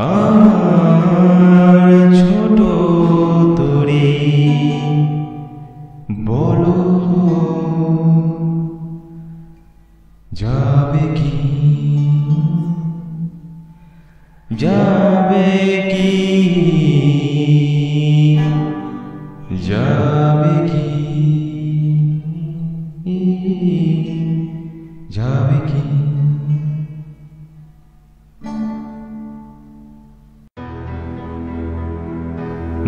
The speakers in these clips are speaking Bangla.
আমার ছোট তরি বলো যাবে কি যাবে কি যাবে কি যাবে কি।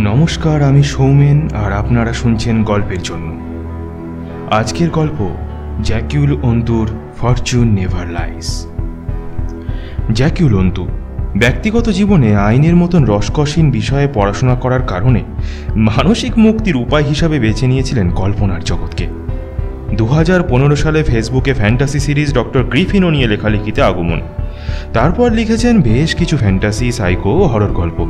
নমস্কার, আমি সৌমেন আর আপনারা শুনছেন গল্পের জন্য। আজকের গল্প জ্যাকুল অন্তুর ফরচুন নেভার লাইস। জ্যাকুল অন্তু ব্যক্তিগত জীবনে আইনের মতন রসকসীন বিষয়ে পড়াশোনা করার কারণে মানসিক মুক্তির উপায় হিসাবে বেছে নিয়েছিলেন কল্পনার জগৎকে। 2015 সালে ফেসবুকে ফ্যান্টাসি সিরিজ ডক্টর গ্রিফিনও নিয়ে লেখালেখিতে আগমন। তারপর লিখেছেন বেশ কিছু ফ্যান্টাসি, সাইকো ও হরর গল্প।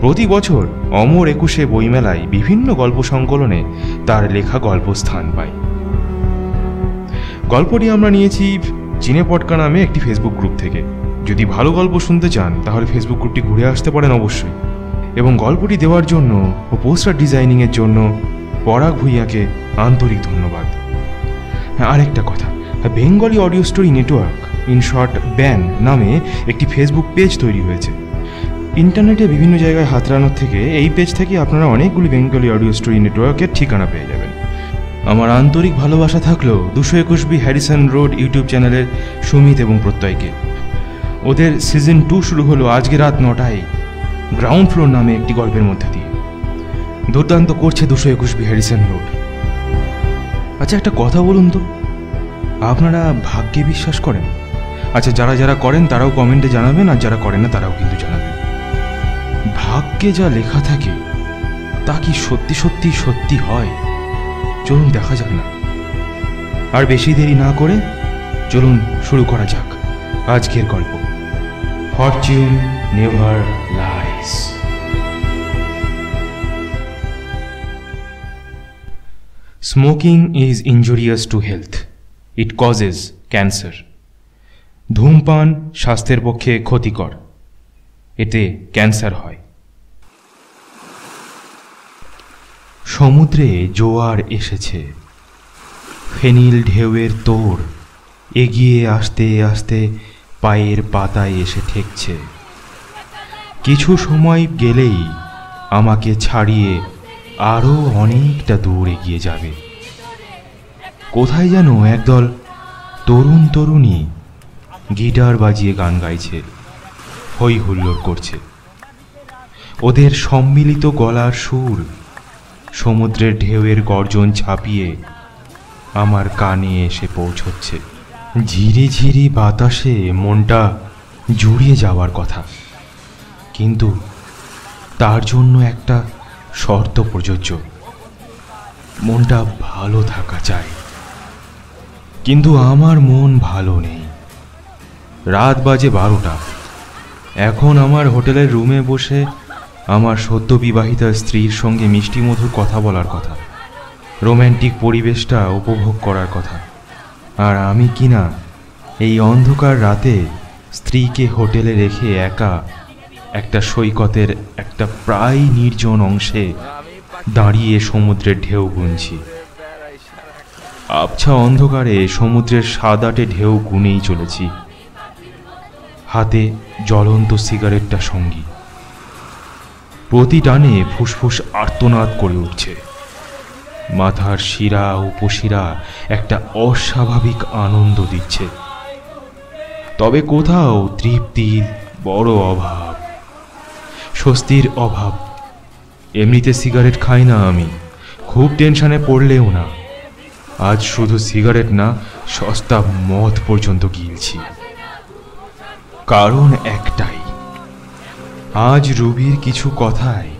প্রতি বছর অমর 21 বইমেলায় বিভিন্ন গল্প সংকলনে তার লেখা গল্প স্থান পায়। গল্পটি আমরা নিয়েছি চিনে পটকা নামে একটি ফেসবুক গ্রুপ থেকে। যদি ভালো গল্প শুনতে চান তাহলে ফেসবুক গ্রুপটি ঘুরে আসতে পারেন অবশ্যই। এবং গল্পটি দেওয়ার জন্য ও পোস্টার ডিজাইনিংয়ের জন্য পরাগ ভূঁইয়াকে আন্তরিক ধন্যবাদ। হ্যাঁ, আরেকটা কথা, Bengali audio story network, in short ban নামে একটি ফেসবুক পেজ তৈরি হয়েছে। ইন্টারনেটে বিভিন্ন জায়গায় হাতড়ানোর থেকে এই পেজ থেকে আপনারা অনেকগুলি বেঙ্গলি অডিও স্টোরি নেটওয়ার্কের ঠিকানা পেয়ে যাবেন। আমার আন্তরিক ভালোবাসা থাকলো 221B হ্যারিসন রোড ইউটিউব চ্যানেলের সুমিত এবং প্রত্যয়কে। ওদের সিজন 2 শুরু হলো আজকে রাত 9টায় গ্রাউন্ড ফ্লোর নামে একটি গল্পের মধ্যে দিয়ে। দুর্দান্ত করছে 221B হ্যারিসন রোড। আচ্ছা, একটা কথা বলুন তো, আপনারা ভাগ্যে বিশ্বাস করেন? আচ্ছা, যারা যারা করেন তারাও কমেন্টে জানাবেন, আর যারা করেন না তারাও কিন্তু জানাবেন। ভাগ্যে যা লেখা থাকে তা কি সত্যি সত্যি সত্যি হয়? চলুন দেখা যাক না। আর বেশি দেরি না করে চলুন শুরু করা যাক আজকের গল্প, fortune never lies. Smoking is injurious to health, it causes cancer. ধূমপান স্বাস্থ্যের পক্ষে ক্ষতিকর, এতে ক্যান্সার হয়। সমুদ্রে জোয়ার এসেছে, ফেনিল ঢেউয়ের তোড় এগিয়ে আসতে আসতে পায়ের পাতায় এসে ঠেকছে। কিছু সময় গেলেই আমাকে ছাড়িয়ে আরও অনেকটা দূর এগিয়ে যাবে। কোথায় যেন একদল তরুণ তরুণী গিটার বাজিয়ে গান গাইছে, হই হুল্লোড় করছে। ওদের সম্মিলিত গলার সুর সমুদ্রের ঢেউয়ের গর্জন ছাপিয়ে আমার কানে এসে পৌঁছচ্ছে। ঝিরি ঝিরি বাতাসে মনটা জুড়িয়ে যাওয়ার কথা, কিন্তু তার জন্য একটা শর্ত প্রযোজ্য, মনটা ভালো থাকা চাই। কিন্তু আমার মন ভালো নেই। রাত বাজে 12টা। এখন আমার হোটেলের রুমে বসে আমার সদ্য বিবাহিতা স্ত্রীর সঙ্গে মিষ্টি মধুর কথা বলার কথা, রোম্যান্টিক পরিবেশটা উপভোগ করার কথা। আর আমি কিনা এই অন্ধকার রাতে স্ত্রীকে হোটেলে রেখে একা একটা সৈকতের একটা প্রায় নির্জন অংশে দাঁড়িয়ে সমুদ্রের ঢেউ গুনছি। আবছা অন্ধকারে সমুদ্রের সাদাটে ঢেউ গুনেই চলেছি, হাতে জ্বলন্ত সিগারেটটা সঙ্গী। প্রতি টানে ফুসফুস আর্তনাদ করে উঠছে। মাথার শিরা উপশিরা একটা অস্বাভাবিক আনন্দ দিচ্ছে, তবে কোথাও তৃপ্তির বড় অভাব, স্বস্তির অভাব। এমনিতে সিগারেট খাই না আমি, খুব টেনশনে পড়লেও না। আজ শুধু সিগারেট না, সস্তা মদ পর্যন্ত গিলছি। কারণ একটাই, আজ রুবির কিছু কথায়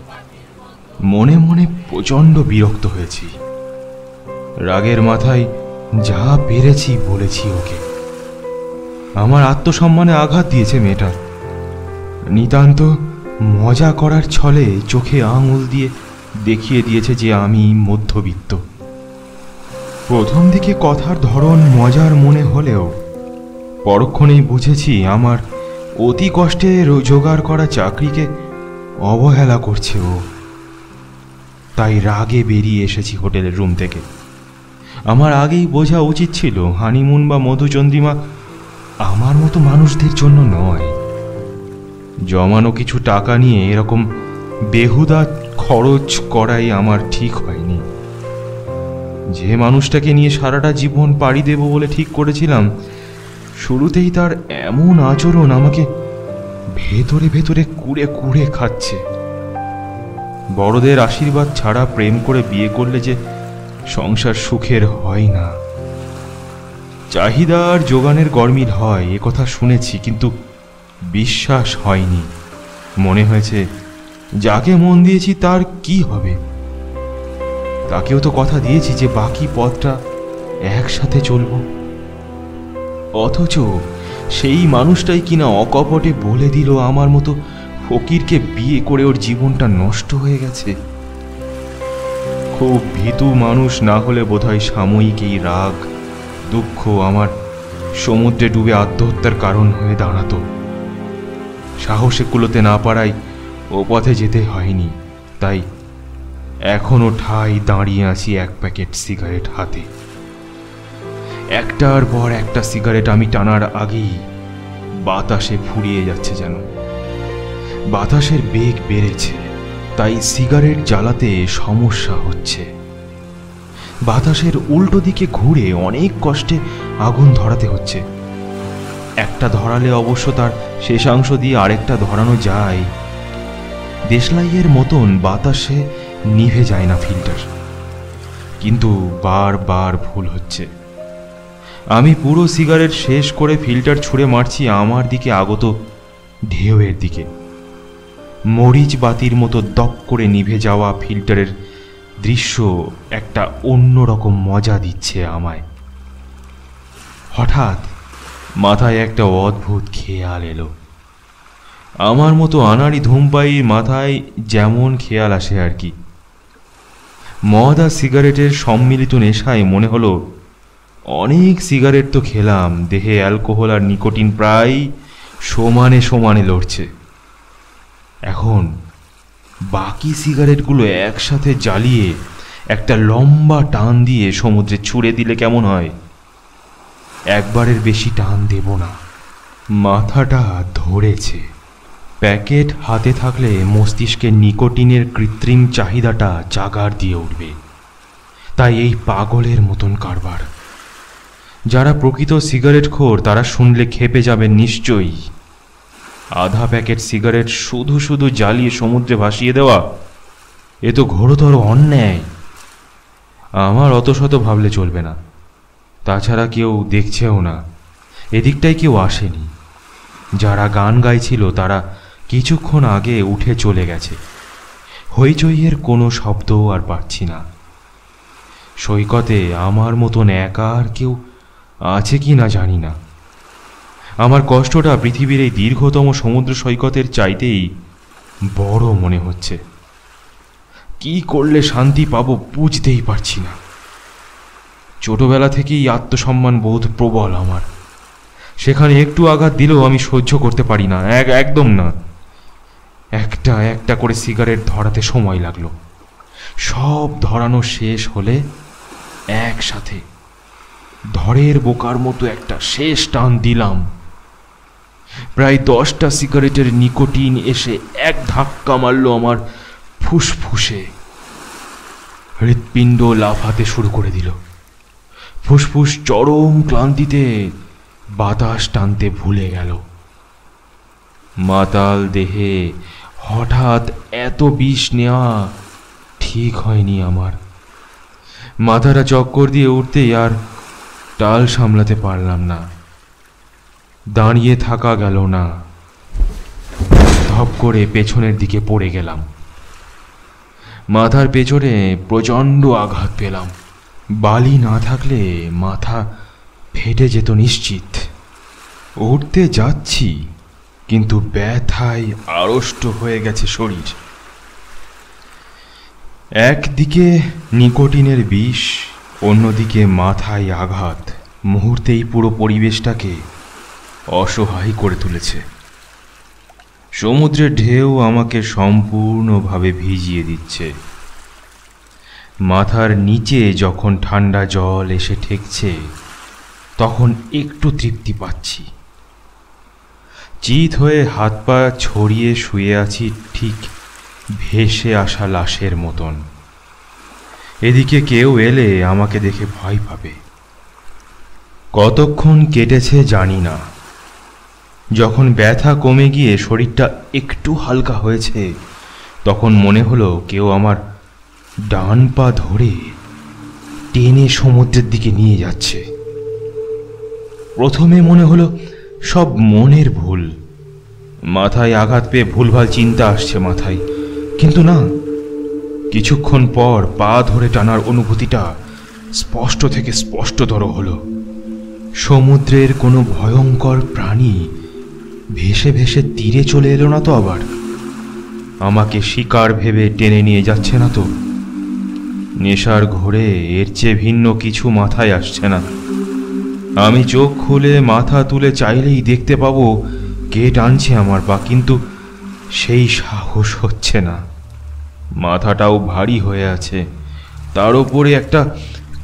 মনে মনে প্রচণ্ড বিরক্ত হয়েছি। রাগের মাথায় যা পেরেছি বলেছি ওকে। আমার আত্মসম্মানে আঘাত দিয়েছে মেয়েটা। নিতান্ত মজা করার ছলে চোখে আঙুল দিয়ে দেখিয়ে দিয়েছে যে আমি মধ্যবিত্ত। প্রথম দিকে কথার ধরন মজার মনে হলেও পরক্ষণেই বুঝেছি আমার অতি কষ্টে জোগাড় করা চাকরিকে অবহেলা করছে ও। তাই রাগে বেরিয়ে এসেছি হোটেলের রুম থেকে। আমার আগেই বোঝা উচিত ছিল হানিমুন বা মধুচন্দ্রিমা আমার মতো মানুষদের জন্য নয়। জমানো কিছু টাকা নিয়ে এরকম বেহুদা খরচ করাই আমার ঠিক হয়নি। যে মানুষটাকে নিয়ে সারাটা জীবন পাড়ি দেব বলে ঠিক করেছিলাম, শুরুতেই তার এমন আচরণ আমাকে ভেতরে ভেতরে কুড়ে কুড়ে খাচ্ছে। বড়দের আশীর্বাদ ছাড়া প্রেম করে বিয়ে করলে যে সংসার সুখের হয় না। চাহিদার যোগানের গরমিল হয় এ কথা শুনেছি, কিন্তু বিশ্বাস হয়নি। মনে হয়েছে যাকে মন দিয়েছি তার কি হবে। তাকেও তো কথা দিয়েছি যে বাকি পথটা একসাথে চলব। অথচ সেই মানুষটাই কিনা অকপটে বলে দিল আমার মতো ফকিরকে বিয়ে করে ওর জীবনটা নষ্ট হয়ে গেছে। খুব ভীতু মানুষ না হলে বোধহয় সাময়িক এই রাগ দুঃখ আমার সমুদ্রে ডুবে আত্মহত্যার কারণ হয়ে দাঁড়াতো। সাহসে কুলোতে না পারায় ও পথে যেতে হয়নি। তাই এখনো ঠাই দাঁড়িয়ে আছি এক প্যাকেট সিগারেট হাতে। একটার পর একটা সিগারেট আমি টানার আগেই বাতাসে ফুরিয়ে যাচ্ছে যেন। বাতাসের বেগ বেড়েছে, তাই সিগারেট জ্বালাতে সমস্যা হচ্ছে। বাতাসের উল্টো দিকে ঘুরে অনেক কষ্টে আগুন ধরাতে হচ্ছে। একটা ধরালে অবশ্য তার শেষাংশ দিয়ে আরেকটা ধরানো যায়। দেশলাইয়ের মতন বাতাসে নিভে যায় না ফিল্টার, কিন্তু বারবার ভুল হচ্ছে। আমি পুরো সিগারেট শেষ করে ফিল্টার ছুঁড়ে মারছি আমার দিকে আগত ঢেউয়ের দিকে। মরিচ বাতির মতো দপ করে নিভে যাওয়া ফিল্টারের দৃশ্য একটা অন্যরকম মজা দিচ্ছে আমায়। হঠাৎ মাথায় একটা অদ্ভুত খেয়াল এলো। আমার মতো আনাড়ি ধূমপায়ীর মাথায় যেমন খেয়াল আসে আর কি। মদ আর সিগারেটের সম্মিলিত নেশায় মনে হলো অনেক সিগারেট তো খেলাম, দেহে অ্যালকোহল আর নিকোটিন প্রায় সমানে সমানে লড়ছে। এখন বাকি সিগারেটগুলো একসাথে জ্বালিয়ে একটা লম্বা টান দিয়ে সমুদ্রে ছুঁড়ে দিলে কেমন হয়? একবারের বেশি টান দেব না। মাথাটা ধরেছে। প্যাকেট হাতে থাকলে মস্তিষ্কে নিকোটিনের কৃত্রিম চাহিদাটা জাগার দিয়ে উঠবে। তাই এই পাগলের মতন কারবার। যারা প্রকৃত সিগারেট খোর তারা শুনলে খেপে যাবেন নিশ্চয়ই। আধা প্যাকেট সিগারেট শুধু শুধু জ্বালিয়ে সমুদ্রে ভাসিয়ে দেওয়া এ তো ঘোরতর অন্যায়। আমার অত শত ভাবলে চলবে না। তাছাড়া কেউ দেখছেও না, এদিকটাই কেউ আসেনি। যারা গান গাইছিল তারা কিছুক্ষণ আগে উঠে চলে গেছে। হইচইয়ের কোনো শব্দও আর পাচ্ছি না। সৈকতে আমার মতন একা আর কেউ আছে কি না জানি না। আমার কষ্টটা পৃথিবীর এই দীর্ঘতম সমুদ্র সৈকতের চাইতেই বড় মনে হচ্ছে। কি করলে শান্তি পাবো বুঝতেই পারছি না। ছোটবেলা থেকেই আত্মসম্মান বোধ প্রবল আমার। সেখানে একটু আঘাত দিলেও আমি সহ্য করতে পারি না, একদম না। একটা একটা করে সিগারেট ধরাতে সময় লাগলো। সব ধরানো শেষ হলে একসাথে ধরের বোকার মতো একটা শেষ টান দিলাম। প্রায় 10টা সিগারেটের নিকোটিন এসে এক ধাক্কা মারল আমার ফুসফুসে। হৃৎপিণ্ড লাফাতে শুরু করে দিল। ফুসফুস চরম ক্লান্তিতে বাতাস টানতে ভুলে গেল। মাতাল দেহে হঠাৎ এত বিষ নেওয়া ঠিক হয়নি আমার। মাথাটা চক্কর দিয়ে উঠতেই আর টাল সামলাতে পারলাম না। দাঁড়িয়ে থাকা গেল না। ধপ করে পেছনের দিকে পড়ে গেলাম। মাথার পেছনে প্রচণ্ড আঘাত পেলাম। বালি না থাকলে মাথা ফেটে যেত নিশ্চিত। উঠতে যাচ্ছি, কিন্তু ব্যথায় আড়ষ্ট হয়ে গেছে শরীর। একদিকে নিকোটিনের বিষ, অন্যদিকে মাথায় আঘাত মুহূর্তেই পুরো পরিবেশটাকে অসহায় করে তুলেছে। সমুদ্রের ঢেউ আমাকে সম্পূর্ণভাবে ভিজিয়ে দিচ্ছে। মাথার নিচে যখন ঠান্ডা জল এসে ঠেকছে তখন একটু তৃপ্তি পাচ্ছি। চিত হয়ে হাত পা ছড়িয়ে শুয়ে আছি ঠিক ভেসে আসা লাশের মতন। এদিকে কেউ এলে আমাকে দেখে ভয় পাবে। কতক্ষণ কেটেছে জানি না। যখন ব্যথা কমে গিয়ে শরীরটা একটু হালকা হয়েছে তখন মনে হলো কেউ আমার ডান পা ধরে টেনে সমুদ্রের দিকে নিয়ে যাচ্ছে। প্রথমে মনে হলো সব মনের ভুল, মাথায় আঘাত পেয়ে ভুলভাল চিন্তা আসছে মাথায়, কিন্তু না, কিছুক্ষণ পর পা ধরে টানার অনুভূতিটা স্পষ্ট থেকে স্পষ্টতর হলো। সমুদ্রের কোনো ভয়ঙ্কর প্রাণী ভেসে ভেসে তীরে চলে এলো না তো আবার? আমাকে শিকার ভেবে টেনে নিয়ে যাচ্ছে না তো? নেশার ঘোরে এর চেয়ে ভিন্ন কিছু মাথায় আসছে না। আমি চোখ খুলে মাথা তুলে চাইলেই দেখতে পাবো কে টানছে আমার পা, কিন্তু সেই সাহস হচ্ছে না। মাথাটাও ভারী হয়ে আছে, তার উপরে একটা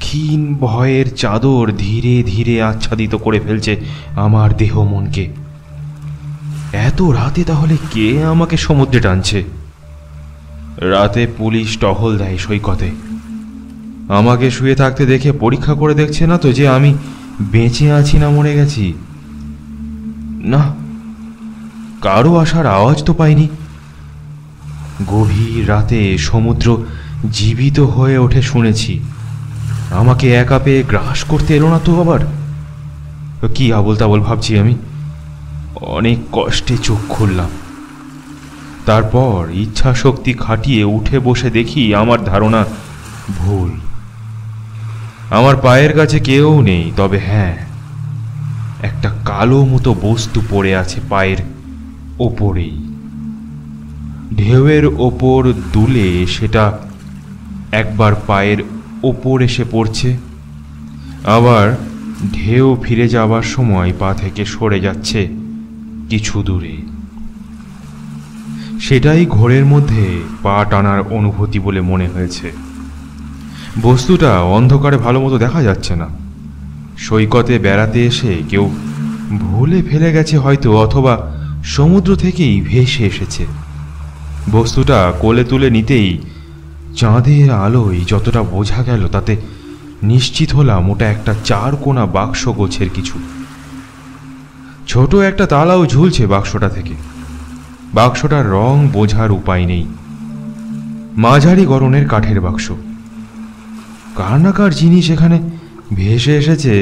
ক্ষীণ ভয়ের চাদর ধীরে ধীরে আচ্ছাদিত করে ফেলছে আমার দেহ মনকে। এত রাতে তাহলে কে আমাকে সমুদ্রে টানছে? রাতে পুলিশ টহল দেয় সৈকতে। আমাকে শুয়ে থাকতে দেখে পরীক্ষা করে দেখছে না তো যে আমি বেঁচে আছি না মরে গেছি? না, কারো আসার আওয়াজ তো পাইনি। গভীর রাতে সমুদ্র জীবিত হয়ে ওঠে শুনেছি। আমাকে একা পেয়ে গ্রাস করতে এলো না তো আবার? কি আবোল তাবোল ভাবছি আমি। অনেক কষ্টে চোখ খুললাম। তারপর ইচ্ছা শক্তি খাটিয়ে উঠে বসে দেখি আমার ধারণা ভুল। আমার পায়ের কাছে কেউ নেই, তবে হ্যাঁ, একটা কালো মতো বস্তু পড়ে আছে পায়ের ওপরেই। ঢেউয়ের ওপর দুলে সেটা একবার পায়ের ওপর এসে পড়ছে, আবার ঢেউ ফিরে যাবার সময় পা থেকে সরে যাচ্ছে কিছু দূরে। সেটাই ঘোরের মধ্যে পা টানার অনুভূতি বলে মনে হয়েছে। বস্তুটা অন্ধকারে ভালো মতো দেখা যাচ্ছে না। সৈকতে বেড়াতে এসে কেউ ভুলে ফেলে গেছে হয়তো, অথবা সমুদ্র থেকেই ভেসে এসেছে। বস্তুটা কোলে তুলে নিতেই চাঁদের আলোয় যতটা বোঝা গেল তাতে নিশ্চিত হলাম ওটা একটা 4 কোণা বাক্স গোছের কিছু। ছোট একটা তালাও ঝুলছে বাক্সটা থেকে। বাক্সটার রং বোঝার উপায় নেই। মাঝারি গড়নের কাঠের বাক্স। কার না কার জিনিস এখানে ভেসে এসেছে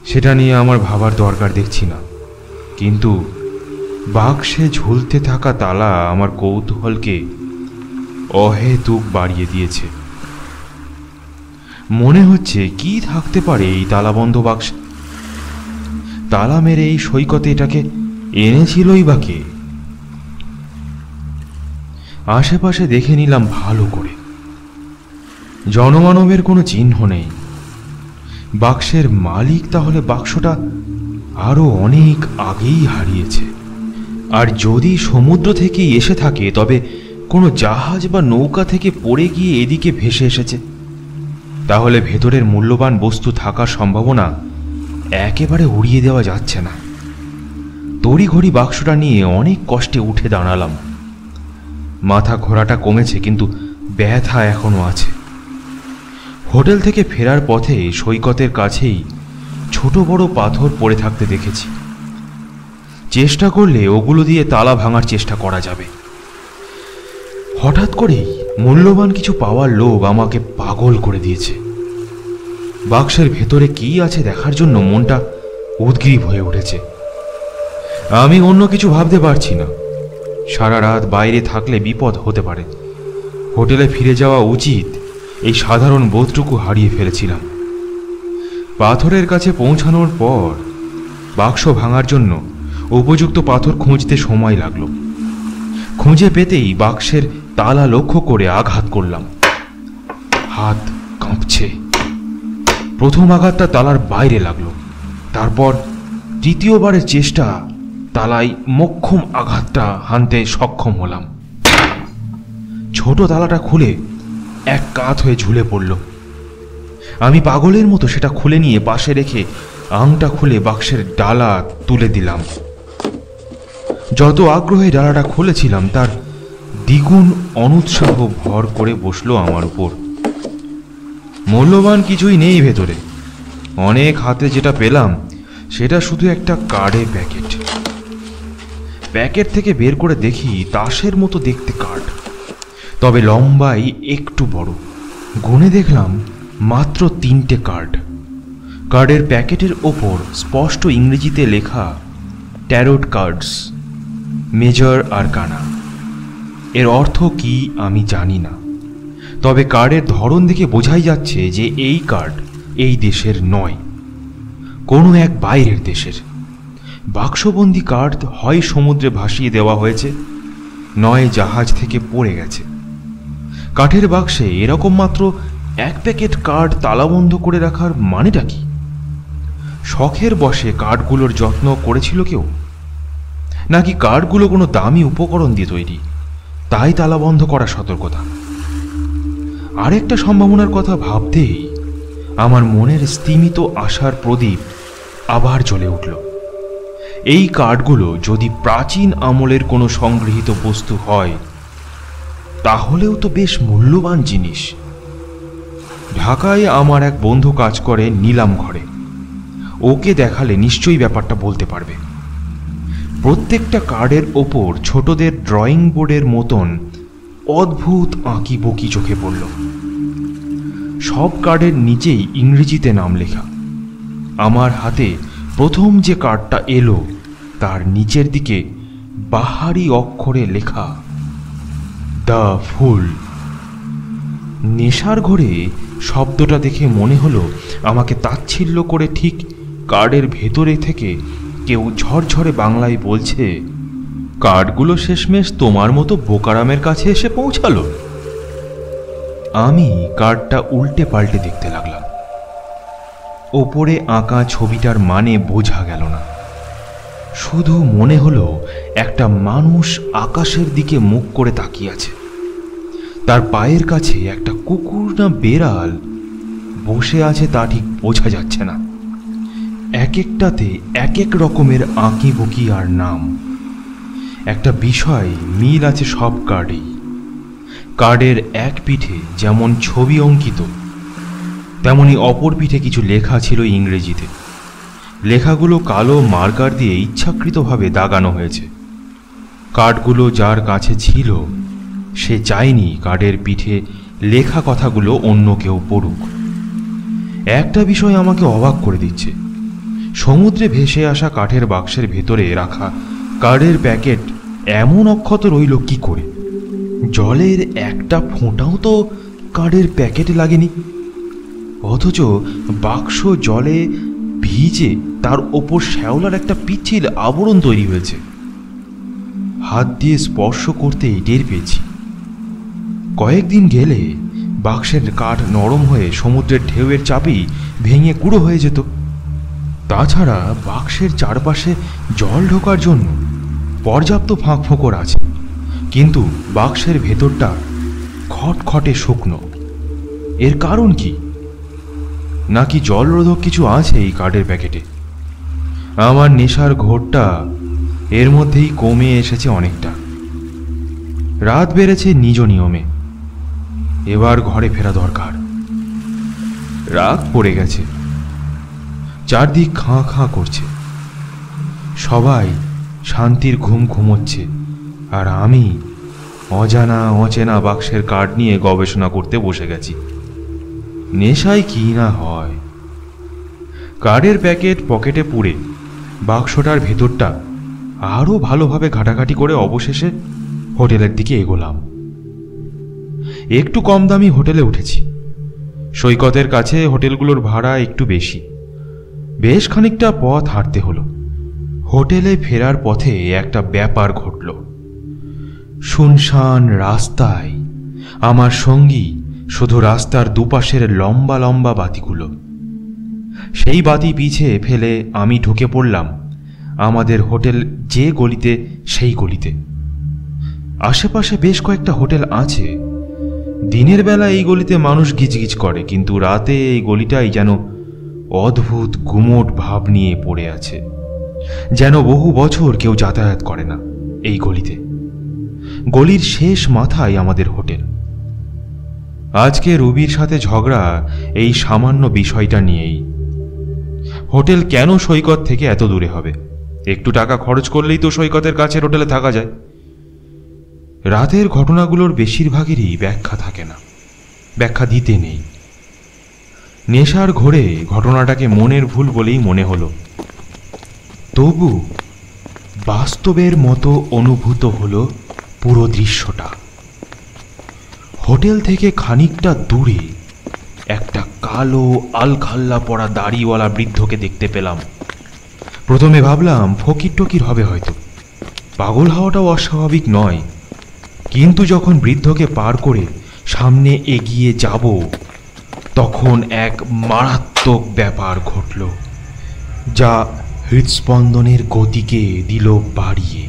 সেটা নিয়ে আমার ভাবার দরকার দেখছি না, কিন্তু বাক্সে ঝুলতে থাকা তালা আমার কৌতূহলকে অহেতুক বাড়িয়ে দিয়েছে। মনে হচ্ছে কি থাকতে পারে এই তালাবন্ধ বাক্স? তালা মেরে এই সৈকতে এটাকে এনেছিলই বা কে? আশেপাশে দেখে নিলাম ভালো করে। জনমানবের কোনো চিহ্ন নেই। বাক্সের মালিক তাহলে বাক্সটা আরো অনেক আগেই হারিয়েছে। আর যদি সমুদ্র থেকেই এসে থাকে তবে কোনো জাহাজ বা নৌকা থেকে পড়ে গিয়ে এদিকে ভেসে এসেছে। তাহলে ভেতরের মূল্যবান বস্তু থাকার সম্ভাবনা একেবারে উড়িয়ে দেওয়া যাচ্ছে না। তড়িঘড়ি বাক্সটা নিয়ে অনেক কষ্টে উঠে দাঁড়ালাম। মাথা ঘোরাটা কমেছে, কিন্তু ব্যথা এখনো আছে। হোটেল থেকে ফেরার পথে সৈকতের কাছেই ছোট বড় পাথর পড়ে থাকতে দেখেছি। চেষ্টা করলে ওগুলো দিয়ে তালা ভাঙার চেষ্টা করা যাবে। হঠাৎ করেই মূল্যবান কিছু পাওয়ার লোভ আমাকে পাগল করে দিয়েছে। বাক্সের ভেতরে কি আছে দেখার জন্য মনটা উদ্গ্রীব হয়ে উঠেছে। আমি অন্য কিছু ভাবতে পারছি না। সারা রাত বাইরে থাকলে বিপদ হতে পারে। হোটেলে ফিরে যাওয়া উচিত, এই সাধারণ বোধটুকু হারিয়ে ফেলেছিলাম। পাথরের কাছে পৌঁছানোর পর বাক্স ভাঙার জন্য উপযুক্ত পাথর খুঁজতে সময় লাগলো। খুঁজে পেতেই বাক্সের তালা লক্ষ্য করে আঘাত করলাম। হাত কাঁপছে। প্রথম আঘাতটা তালার বাইরে লাগলো। তারপর তৃতীয়বারের চেষ্টা তালায় মোক্ষম আঘাতটা হানতে সক্ষম হলাম। ছোট তালাটা খুলে এক কাত হয়ে ঝুলে পড়ল। আমি পাগলের মতো সেটা খুলে নিয়ে পাশে রেখে আংটা খুলে বাক্সের ডালা তুলে দিলাম। যত আগ্রহে ডালাটা খুলেছিলাম তার দ্বিগুণ অনুৎসাহ ভর করে বসলো আমার উপর। মূল্যবান কিছুই নেই ভেতরে। অনেক হাতে যেটা পেলাম সেটা শুধু একটা কার্ডের প্যাকেট। প্যাকেট থেকে বের করে দেখি তাসের মতো দেখতে কার্ড, তবে লম্বাই একটু বড়। গুনে দেখলাম মাত্র 3টে কার্ড। কার্ডের প্যাকেটের ওপর স্পষ্ট ইংরেজিতে লেখা ট্যারোট কার্ডস, মেজর আরকানা। এর অর্থ কি আমি জানি না, তবে কার্ডের ধরন দেখে বোঝাই যাচ্ছে যে এই কার্ড এই দেশের নয়, কোনো এক বাইরের দেশের। বাক্সবন্দি কার্ড হয় সমুদ্রে ভাসিয়ে দেওয়া হয়েছে, নয় জাহাজ থেকে পড়ে গেছে। কাঠের বাক্সে এরকম মাত্র এক প্যাকেট কার্ড তালাবন্ধ করে রাখার মানেটা কি? শখের বশে কার্ডগুলোর যত্ন করেছিল কেউ, নাকি কার্ডগুলো কোনো দামি উপকরণ দিয়ে তৈরি, তাই তালাবন্ধ করা সতর্কতা? আরেকটা সম্ভাবনার কথা ভাবতেই আমার মনের স্তিমিত আশার প্রদীপ আবার জ্বলে উঠল। এই কার্ডগুলো যদি প্রাচীন আমলের কোনো সংগৃহীত বস্তু হয় তাহলেও তো বেশ মূল্যবান জিনিস। ঢাকায় আমার এক বন্ধু কাজ করে নিলাম ঘরে। ওকে দেখালে নিশ্চয়ই ব্যাপারটা বলতে পারবে। প্রত্যেকটা কার্ডের ওপর ছোটদের ড্রয়িং বোর্ডের মতন অদ্ভুত আঁকি বকি চোখে পড়ল। সব কার্ডের নিচেই ইংরেজিতে নাম লেখা। আমার হাতে প্রথম যে কার্ডটা এলো তার নিচের দিকে বাহারি অক্ষরে লেখা দ্য ফুল। নেশার ঘরে শব্দটা দেখে মনে হলো আমাকে তাচ্ছিল্য করে ঠিক কার্ডের ভেতরে থেকে কেউ ঝরঝরে বাংলায় বলছে, কার্ডগুলো শেষমেশ তোমার মতো বোকারামের কাছে এসে পৌঁছালো। আমি কার্ডটা উল্টে পাল্টে দেখতে লাগলাম। ওপরে আঁকা ছবিটার মানে বোঝা গেল না, শুধু মনে হলো একটা মানুষ আকাশের দিকে মুখ করে তাকিয়ে আছে। তার পায়ের কাছে একটা কুকুর না বেড়াল বসে আছে তা ঠিক বোঝা যাচ্ছে না। এক একটাতে এক এক রকমের আঁকি বকি আর নাম। একটা বিষয় মিল আছে সব কার্ডেই। কার্ডের এক পিঠে যেমন ছবি অঙ্কিত, তেমনি অপর পিঠে কিছু লেখা ছিল ইংরেজিতে। লেখাগুলো কালো মার্কার দিয়ে ইচ্ছাকৃতভাবে দাগানো হয়েছে। কার্ডগুলো যার কাছে ছিল সে চায়নি কার্ডের পিঠে লেখা কথাগুলো অন্য কেউ পড়ুক। একটা বিষয় আমাকে অবাক করে দিচ্ছে, সমুদ্রে ভেসে আসা কাঠের বাক্সের ভেতরে রাখা কার্ডের প্যাকেট এমন অক্ষত রইল কি করে? জলের একটা ফোঁটাও তো কার্ডের প্যাকেটে লাগেনি, অথচ বাক্স জলে ভিজে তার ওপর শ্যাওলার একটা পিচ্ছিল আবরণ তৈরি হয়েছে। হাত দিয়ে স্পর্শ করতেই টের পেয়েছি। কয়েকদিন গেলে বাক্সের কাঠ নরম হয়ে সমুদ্রের ঢেউয়ের চাপেই ভেঙে গুঁড়ো হয়ে যেত। তাছাড়া বাক্সের চারপাশে জল ঢোকার জন্য পর্যাপ্ত ফাঁক ফোকর আছে, কিন্তু বাক্সের ভেতরটা খটখটে শুকনো। এর কারণ কি? নাকি জলরোধক কিছু আছে এই কার্ডের প্যাকেটে? আমার নেশার ঘোরটা এর মধ্যেই কমে এসেছে অনেকটা। রাত বেড়েছে নিজ নিয়মে। এবার ঘরে ফেরা দরকার। রাগ পড়ে গেছে, চারদিক খাঁ খাঁ করছে। সবাই শান্তির ঘুম ঘুমোচ্ছে, আর আমি অজানা অচেনা বাক্সের কার্ড নিয়ে গবেষণা করতে বসে গেছি। নেশায় কি না হয়। কার্ডের প্যাকেট পকেটে পুরে বাক্সটার ভেতরটা আরও ভালোভাবে ঘাটাঘাটি করে অবশেষে হোটেলের দিকে এগোলাম। একটু কম দামি হোটেলে উঠেছি। সৈকতের কাছে হোটেলগুলোর ভাড়া একটু বেশি। বেশ খানিকটা পথ হাঁটতে হলো। হোটেলে ফেরার পথে একটা ব্যাপার ঘটল। শুনশান রাস্তায় আমার সঙ্গী শুধু রাস্তার দুপাশের লম্বা লম্বা বাতিগুলো। সেই বাতি পিছে ফেলে আমি ঢুকে পড়লাম আমাদের হোটেল যে গলিতে সেই গলিতে। আশেপাশে বেশ কয়েকটা হোটেল আছে। দিনের বেলা এই গলিতে মানুষ গিজগিজ করে, কিন্তু রাতে এই গলিটাই যেন অদ্ভুত গুমোট ভাব নিয়ে পড়ে আছে, যেন বহু বছর কেউ যাতায়াত করে না এই গলিতে। গলির শেষ মাথায় আমাদের হোটেল। আজকে রুবির সাথে ঝগড়া এই সামান্য বিষয়টা নিয়েই। হোটেল কেন সৈকত থেকে এত দূরে হবে? একটু টাকা খরচ করলেই তো সৈকতের কাছের হোটেলে থাকা যায়। রাতের ঘটনাগুলোর বেশিরভাগেরই ব্যাখ্যা থাকে না, ব্যাখ্যা দিতে নেই। নেশার ঘোরে ঘটনাটাকে মনের ভুল বলেই মনে হলো, তবু বাস্তবের মতো অনুভূত হলো পুরো দৃশ্যটা। হোটেল থেকে খানিকটা দূরে একটা কালো আলখাল্লা পড়া দাড়িওয়ালা বৃদ্ধকে দেখতে পেলাম। প্রথমে ভাবলাম ফকির টকির হবে হয়তো, পাগল হওয়াটাও অস্বাভাবিক নয়। কিন্তু যখন বৃদ্ধকে পার করে সামনে এগিয়ে যাব, তখন এক মারাত্মক ব্যাপার ঘটল, যা হৃদস্পন্দনের গতিকে দিল বাড়িয়ে।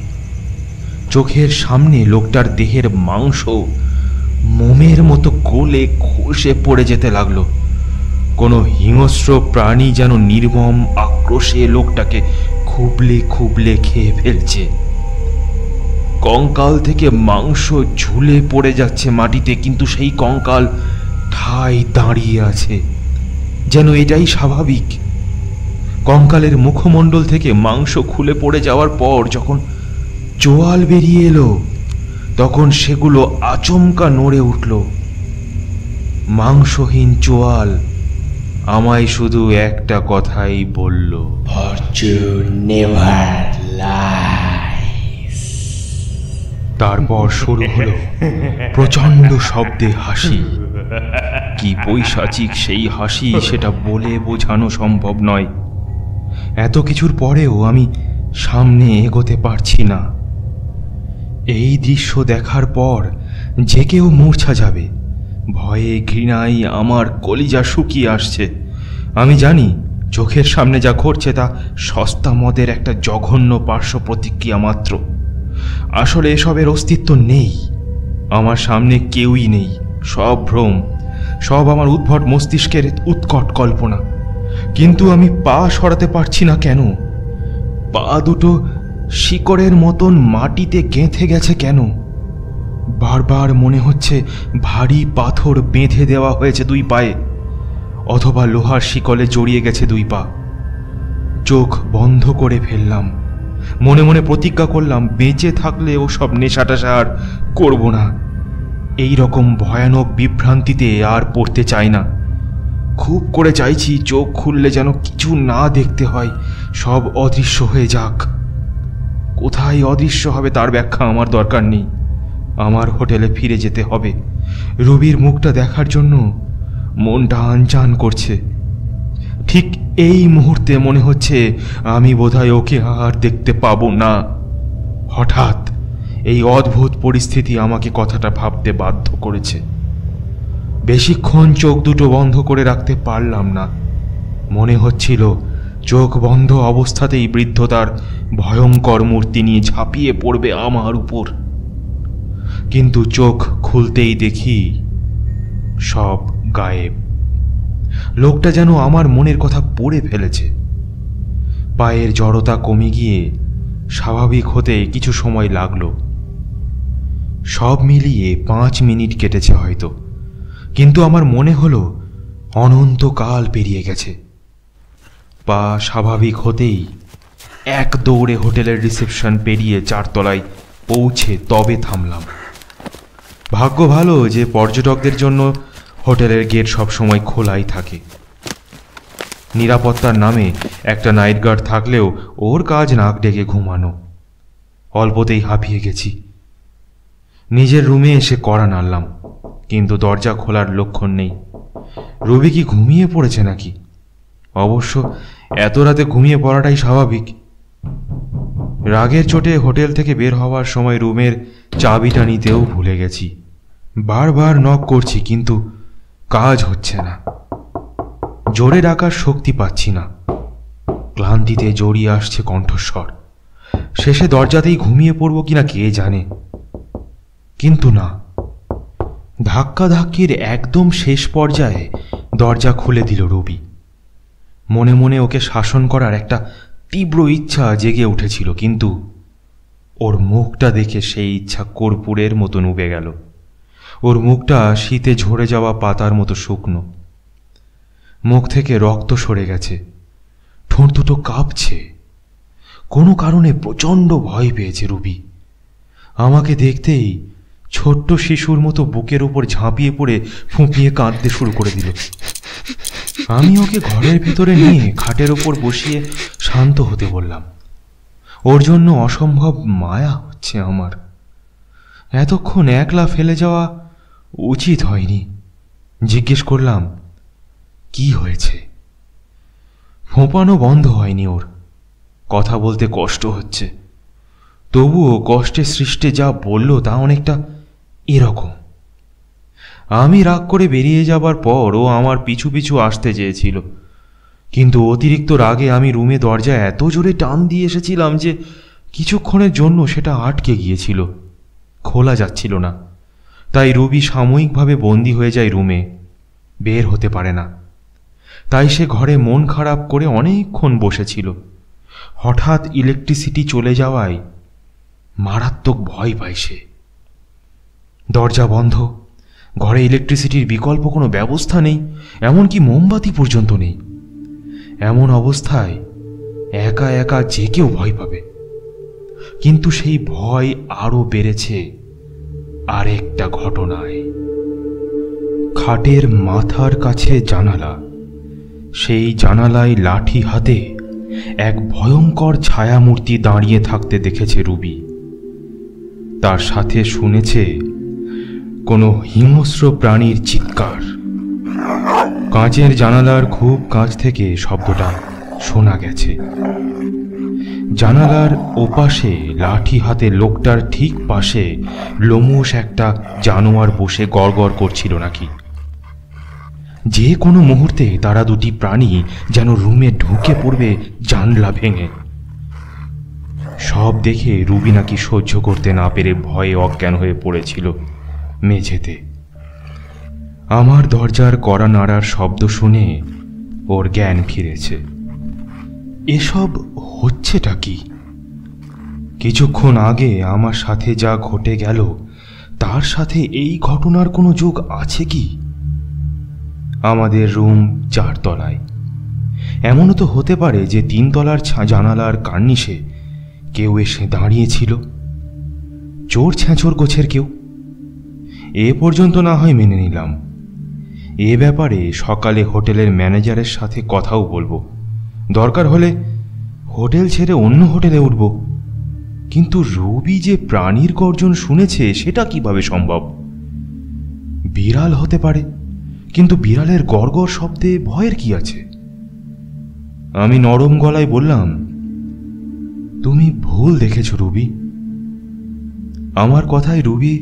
চোখের সামনে লোকটার দেহের মাংস মোমের মতো গলে খসে পড়ে যেতে লাগলো। কোনো হিংস্র প্রাণী যেন নির্মম আক্রোশে লোকটাকে খুবলে খুবলে খেয়ে ফেলছে। কঙ্কাল থেকে মাংস ঝুলে পড়ে যাচ্ছে মাটিতে, কিন্তু সেই কঙ্কাল ঠায় দাঁড়িয়ে আছে, যেন এটাই স্বাভাবিক। কঙ্কালের মুখমণ্ডল থেকে মাংস খুলে পড়ে যাওয়ার পর যখন চোয়াল বেরিয়ে এলো, তখন সেগুলো আচমকা নড়ে উঠল। মাংসহীন চোয়াল আমায় শুধু একটা কথাই বলল, Fortune never lies. তারপর শুরু হলো প্রচন্ড শব্দে হাসি। কি পৈশাচিক সেই হাসি, সেটা বলে বোঝানো সম্ভব নয়। এত কিছুর পরেও আমি সামনে এগোতে পারছি না। এই দৃশ্য দেখার পর যে কেউ মূর্ছা যাবে। ভয়ে ঘৃণায় আমার কলিজা শুকিয়ে আসছে। আমি জানি চোখের সামনে যা ঘটছে তা সস্তা মদের একটা জঘন্য পার্শ্ব প্রতিক্রিয়া মাত্র। আসলে এসবের অস্তিত্ব নেই, আমার সামনে কেউই নেই। সব ভ্রম, সব আমার উদ্ভট মস্তিষ্কের উৎকট কল্পনা। কিন্তু আমি পা সরাতে পারছি না কেন? পা দুটো শিকড়ের মতন মাটিতে গেঁথে গেছে কেন? বারবার মনে হচ্ছে ভারী পাথর বেঁধে দেওয়া হয়েছে দুই পায়ে, অথবা লোহার শিকলে জড়িয়ে গেছে দুই পা। চোখ বন্ধ করে ফেললাম। মনে মনে প্রতিজ্ঞা করলাম, বেঁচে থাকলে ও সব নেশাটাশা আর করব না। এই রকম ভয়ানক বিভ্রান্তিতে আর পড়তে চাই না। খুব করে চাইছি চোখ খুললে যেন কিছু না দেখতে হয়, সব অদৃশ্য হয়ে যাক। কোথায় অদৃশ্য হবে তার ব্যাখ্যা আমার দরকার নেই। আমার হোটেলে ফিরে যেতে হবে। রবির মুখটা দেখার জন্য মনটা আনচান করছে। ঠিক এই মুহূর্তে মনে হচ্ছে আমি বোধহয় ওকে আর দেখতে পাবো না। হঠাৎ এই অদ্ভুত পরিস্থিতি আমাকে কথাটা ভাবতে বাধ্য করেছে। বেশিক্ষণ চোখ দুটো বন্ধ করে রাখতে পারলাম না। মনে হচ্ছিল চোখ বন্ধ অবস্থাতেই বৃদ্ধ তার ভয়ঙ্কর মূর্তি নিয়ে ঝাঁপিয়ে পড়বে আমার উপর। কিন্তু চোখ খুলতেই দেখি সব গায়েব। লোকটা যেন আমার মনের কথা পড়ে ফেলেছে। পায়ের জড়তা কমে গিয়ে স্বাভাবিক হতে কিছু সময় লাগলো। সব মিলিয়ে 5 মিনিট কেটেছে হয়তো, কিন্তু আমার মনে হলো অনন্তকাল পেরিয়ে গেছে। পা স্বাভাবিক হতেই এক দৌড়ে হোটেলের রিসেপশন পেরিয়ে 4 তলায় পৌঁছে তবে থামলাম। ভাগ্য ভালো যে পর্যটকদের জন্য হোটেলের গেট সবসময় খোলাই থাকে। নিরাপত্তার নামে একটা নাইট গার্ড থাকলেও ওর কাজ নাক ডেকে ঘুমানো। অল্পতেই হাঁপিয়ে গেছি। নিজের রুমে এসে কড়া নাড়লাম, কিন্তু দরজা খোলার লক্ষণ নেই। রবি কি ঘুমিয়ে পড়েছে নাকি? অবশ্য এত রাতে ঘুমিয়ে পড়াটাই স্বাভাবিক। রাগের চোটে হোটেল থেকে বের হওয়ার সময় রুমের চাবিটা নিতেও ভুলে গেছি। বারবার নক করছি, কিন্তু কাজ হচ্ছে না। জোরে ডাকার শক্তি পাচ্ছি না। ক্লান্তিতে জড়িয়ে আসছে কণ্ঠস্বর। শেষে দরজাতেই ঘুমিয়ে পড়ব কিনা কে জানে। কিন্তু না, ধাক্কাধাক্কির একদম শেষ পর্যায়ে দরজা খুলে দিল রবি। মনে মনে ওকে শাসন করার একটা তীব্র ইচ্ছা জেগে উঠেছিল, কিন্তু ওর মুখটা দেখে সেই ইচ্ছা কর্পূরের মতো উবে গেল। ওর মুখটা শীতে ঝরে যাওয়া পাতার মতো শুকনো, মুখ থেকে রক্ত সরে গেছে, ঠোঁট দুটো কাঁপছে। কোনো কারণে প্রচণ্ড ভয় পেয়েছে রুবি। আমাকে দেখতেই ছোট্ট শিশুর মতো বুকের উপর ঝাঁপিয়ে পড়ে ফুঁপিয়ে কাঁদতে শুরু করে দিল। আমি ওকে ঘরের ভিতরে নিয়ে খাটের ওপর বসিয়ে শান্ত হতে বললাম। ওর জন্য অসম্ভব মায়া হচ্ছে আমার। এতক্ষণ একলা ফেলে যাওয়া উচিত হয়নি। জিজ্ঞেস করলাম, কি হয়েছে? ফোঁপানো বন্ধ হয়নি ওর। কথা বলতে কষ্ট হচ্ছে, তবুও কষ্টের সৃষ্টে যা বলল তা অনেকটা এরকম। আমি রাগ করে বেরিয়ে যাবার পর ও আমার পিছু পিছু আসতে চেয়েছিল, কিন্তু অতিরিক্ত রাগে আমি রুমে দরজা এত জোরে টান দিয়ে এসেছিলাম যে কিছুক্ষণের জন্য সেটা আটকে গিয়েছিল, খোলা যাচ্ছিল না। তাই রুবি সাময়িকভাবে বন্দী হয়ে যায় রুমে, বের হতে পারে না। তাই সে ঘরে মন খারাপ করে অনেকক্ষণ বসেছিল। হঠাৎ ইলেকট্রিসিটি চলে যাওয়ায় মারাত্মক ভয় পায় সে। দরজা বন্ধ, ঘরে ইলেকট্রিসিটির বিকল্প কোনো ব্যবস্থা নেই, এমনকি মোমবাতি পর্যন্ত নেই। এমন অবস্থায় একা একা যে কেউ ভয় পাবে। কিন্তু সেই ভয় আরো বেড়েছে আরেকটা ঘটনায়। খাটের মাথার কাছে জানালা, সেই জানালায় লাঠি হাতে এক ভয়ঙ্কর ছায়ামূর্তি দাঁড়িয়ে থাকতে দেখেছে রুবি। তার সাথে শুনেছে কোনো হিংস্র প্রাণীর চিৎকার। কাঁচের জানালার খুব কাছ থেকে শব্দটা শোনা গেছে। জানালার ওপাশে লাঠি হাতে লোকটার ঠিক পাশে লোমশ একটা জানোয়ার বসে গড়গড় করছিল নাকি। যে কোনো মুহূর্তে তারা দুটি প্রাণী যেন রুমে ঢুকে পড়বে জানলা ভেঙে। সব দেখে রুবি নাকি সহ্য করতে না পেরে ভয়ে অজ্ঞান হয়ে পড়েছিল মেঝেতে। আমার দরজার কড়া নাড়ার শব্দ শুনে ওর জ্ঞান ফিরেছে। এসব হচ্ছেটা কি? কিছুক্ষণ আগে আমার সাথে যা ঘটে গেল তার সাথে এই ঘটনার কোনো যোগ আছে কি? আমাদের রুম 4 তলায়। এমনও তো হতে পারে যে 3 তলার জানালার কার্নিশে কেউ এসে দাঁড়িয়েছিল, চোর ছেঁচোর গোছের কেউ। এ পর্যন্ত না হয় মেনে নিলাম। এ ব্যাপারে সকালে হোটেলের ম্যানেজারের সাথে কথাও বলবো, দরকার হলে হোটেল ছেড়ে অন্য হোটেলে উঠব। কিন্তু রবি যে প্রাণীর গর্জন শুনেছে সেটা কিভাবে সম্ভব? বিড়াল হতে পারে, কিন্তু বিড়ালের গড়গড় শব্দে ভয়ের কি আছে? আমি নরম গলায় বললাম, তুমি ভুল দেখেছ রুবি। আমার কথায় রুবি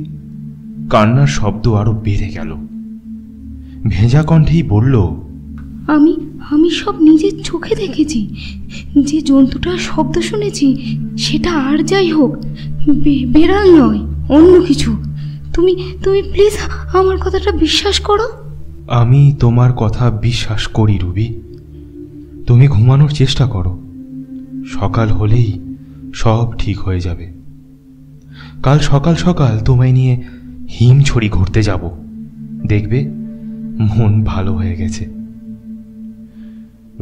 কান্নার শব্দ আরো বেড়ে গেল। ভেজা কণ্ঠেই বলল, আমি সব নিজের চোখে দেখেছি। যে জন্তুটার শব্দ শুনেছি সেটা আর যাই হোক বেড়াল নয়, অন্য কিছু। তুমি প্লিজ আমার কথাটা বিশ্বাস করো। আমি তোমার কথা বিশ্বাস করি রুবি। তুমি ঘুমানোর চেষ্টা করো, সকাল হলেই সব ঠিক হয়ে যাবে। কাল সকাল সকাল তোমায় নিয়ে হিমছড়ি ঘুরতে যাব, দেখবে মন ভালো হয়ে গেছে।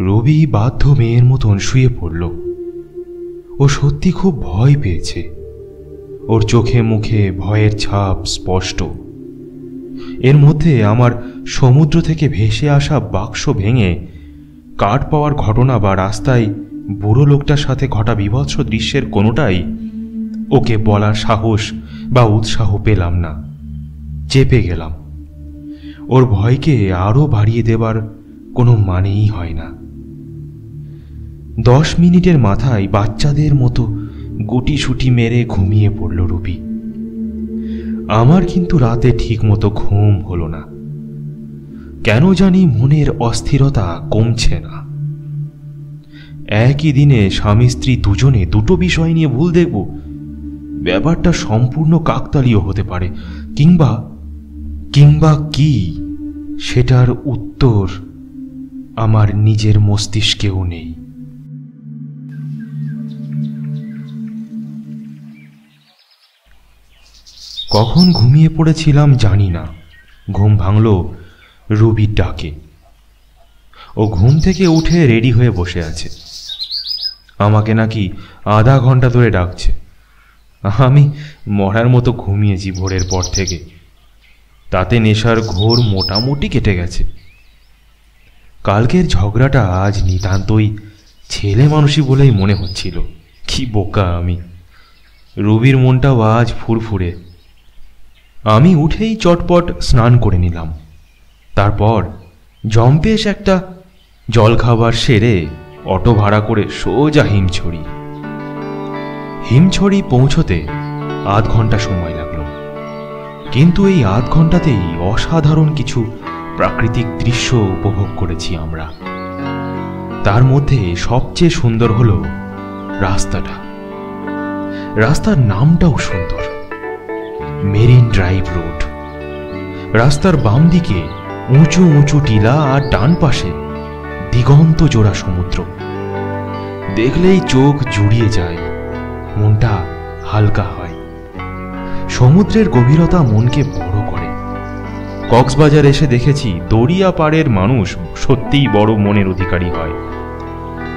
রবি বাধ্য মেয়ের মতন শুয়ে পড়ল। ও সত্যি খুব ভয় পেয়েছে। ওর চোখে মুখে ভয়ের ছাপ স্পষ্ট। এর মধ্যে আমার সমুদ্র থেকে ভেসে আসা বাক্স ভেঙে কাঠ পাওয়ার ঘটনা বা রাস্তায় বুড়ো লোকটার সাথে ঘটা বিভৎস দৃশ্যের কোনোটাই ওকে বলার সাহস বা উৎসাহ পেলাম না। চেপে গেলাম। ওর ভয়কে আরো বাড়িয়ে দেবার কোনো মানেই হয় না। 10 মিনিটের মাথায় বাচ্চাদের মতো গুটিসুটি মেরে ঘুমিয়ে পড়ল রুবি। আমার কিন্তু রাতে ঠিক মতো ঘুম হলো না। কেন জানি মনের অস্থিরতা কমছে না। একই দিনে স্বামী স্ত্রী দুজনে দুটো বিষয় নিয়ে ভুল দেখব, ব্যাপারটা সম্পূর্ণ কাকতালীয় হতে পারে, কিংবা কিংবা কি, সেটার উত্তর আমার নিজের মস্তিষ্কেও নেই। কখন ঘুমিয়ে পড়েছিলাম জানি না। ঘুম ভাঙল রুবির ডাকে। ও ঘুম থেকে উঠে রেডি হয়ে বসে আছে। আমাকে নাকি আধা ঘন্টা ধরে ডাকছে। আমি মরার মতো ঘুমিয়েছি ভোরের পর থেকে। তাতে নেশার ঘোর মোটামুটি কেটে গেছে। কালকের ঝগড়াটা আজ নিতান্তই ছেলে মানুষই বলেই মনে হচ্ছিল। কি বোকা আমি। রুবির মনটাও আজ ফুরফুরে। আমি উঠেই চটপট স্নান করে নিলাম। তারপর জম্পেশ একটা জলখাবার সেরে অটো ভাড়া করে সোজা হিমছড়ি পৌঁছতে আধ ঘন্টা সময় লাগলো। কিন্তু এই আধ ঘন্টাতেই অসাধারণ কিছু প্রাকৃতিক দৃশ্য উপভোগ করেছি আমরা। তার মধ্যে সবচেয়ে সুন্দর হলো রাস্তাটা। রাস্তার নামটাও সুন্দর, মেরিন ড্রাইভ রোড। রাস্তার বাম দিকে উঁচু উঁচু টিলা আর ডান পাশে দিগন্ত জোড়া সমুদ্র। দেখলেই চোখ জুড়িয়ে যায়, মনটা হালকা হয়। সমুদ্রের গভীরতা মনকে বড় করে। কক্সবাজার এসে দেখেছি দরিয়া পাড়ের মানুষ সত্যিই বড় মনের অধিকারী হয়।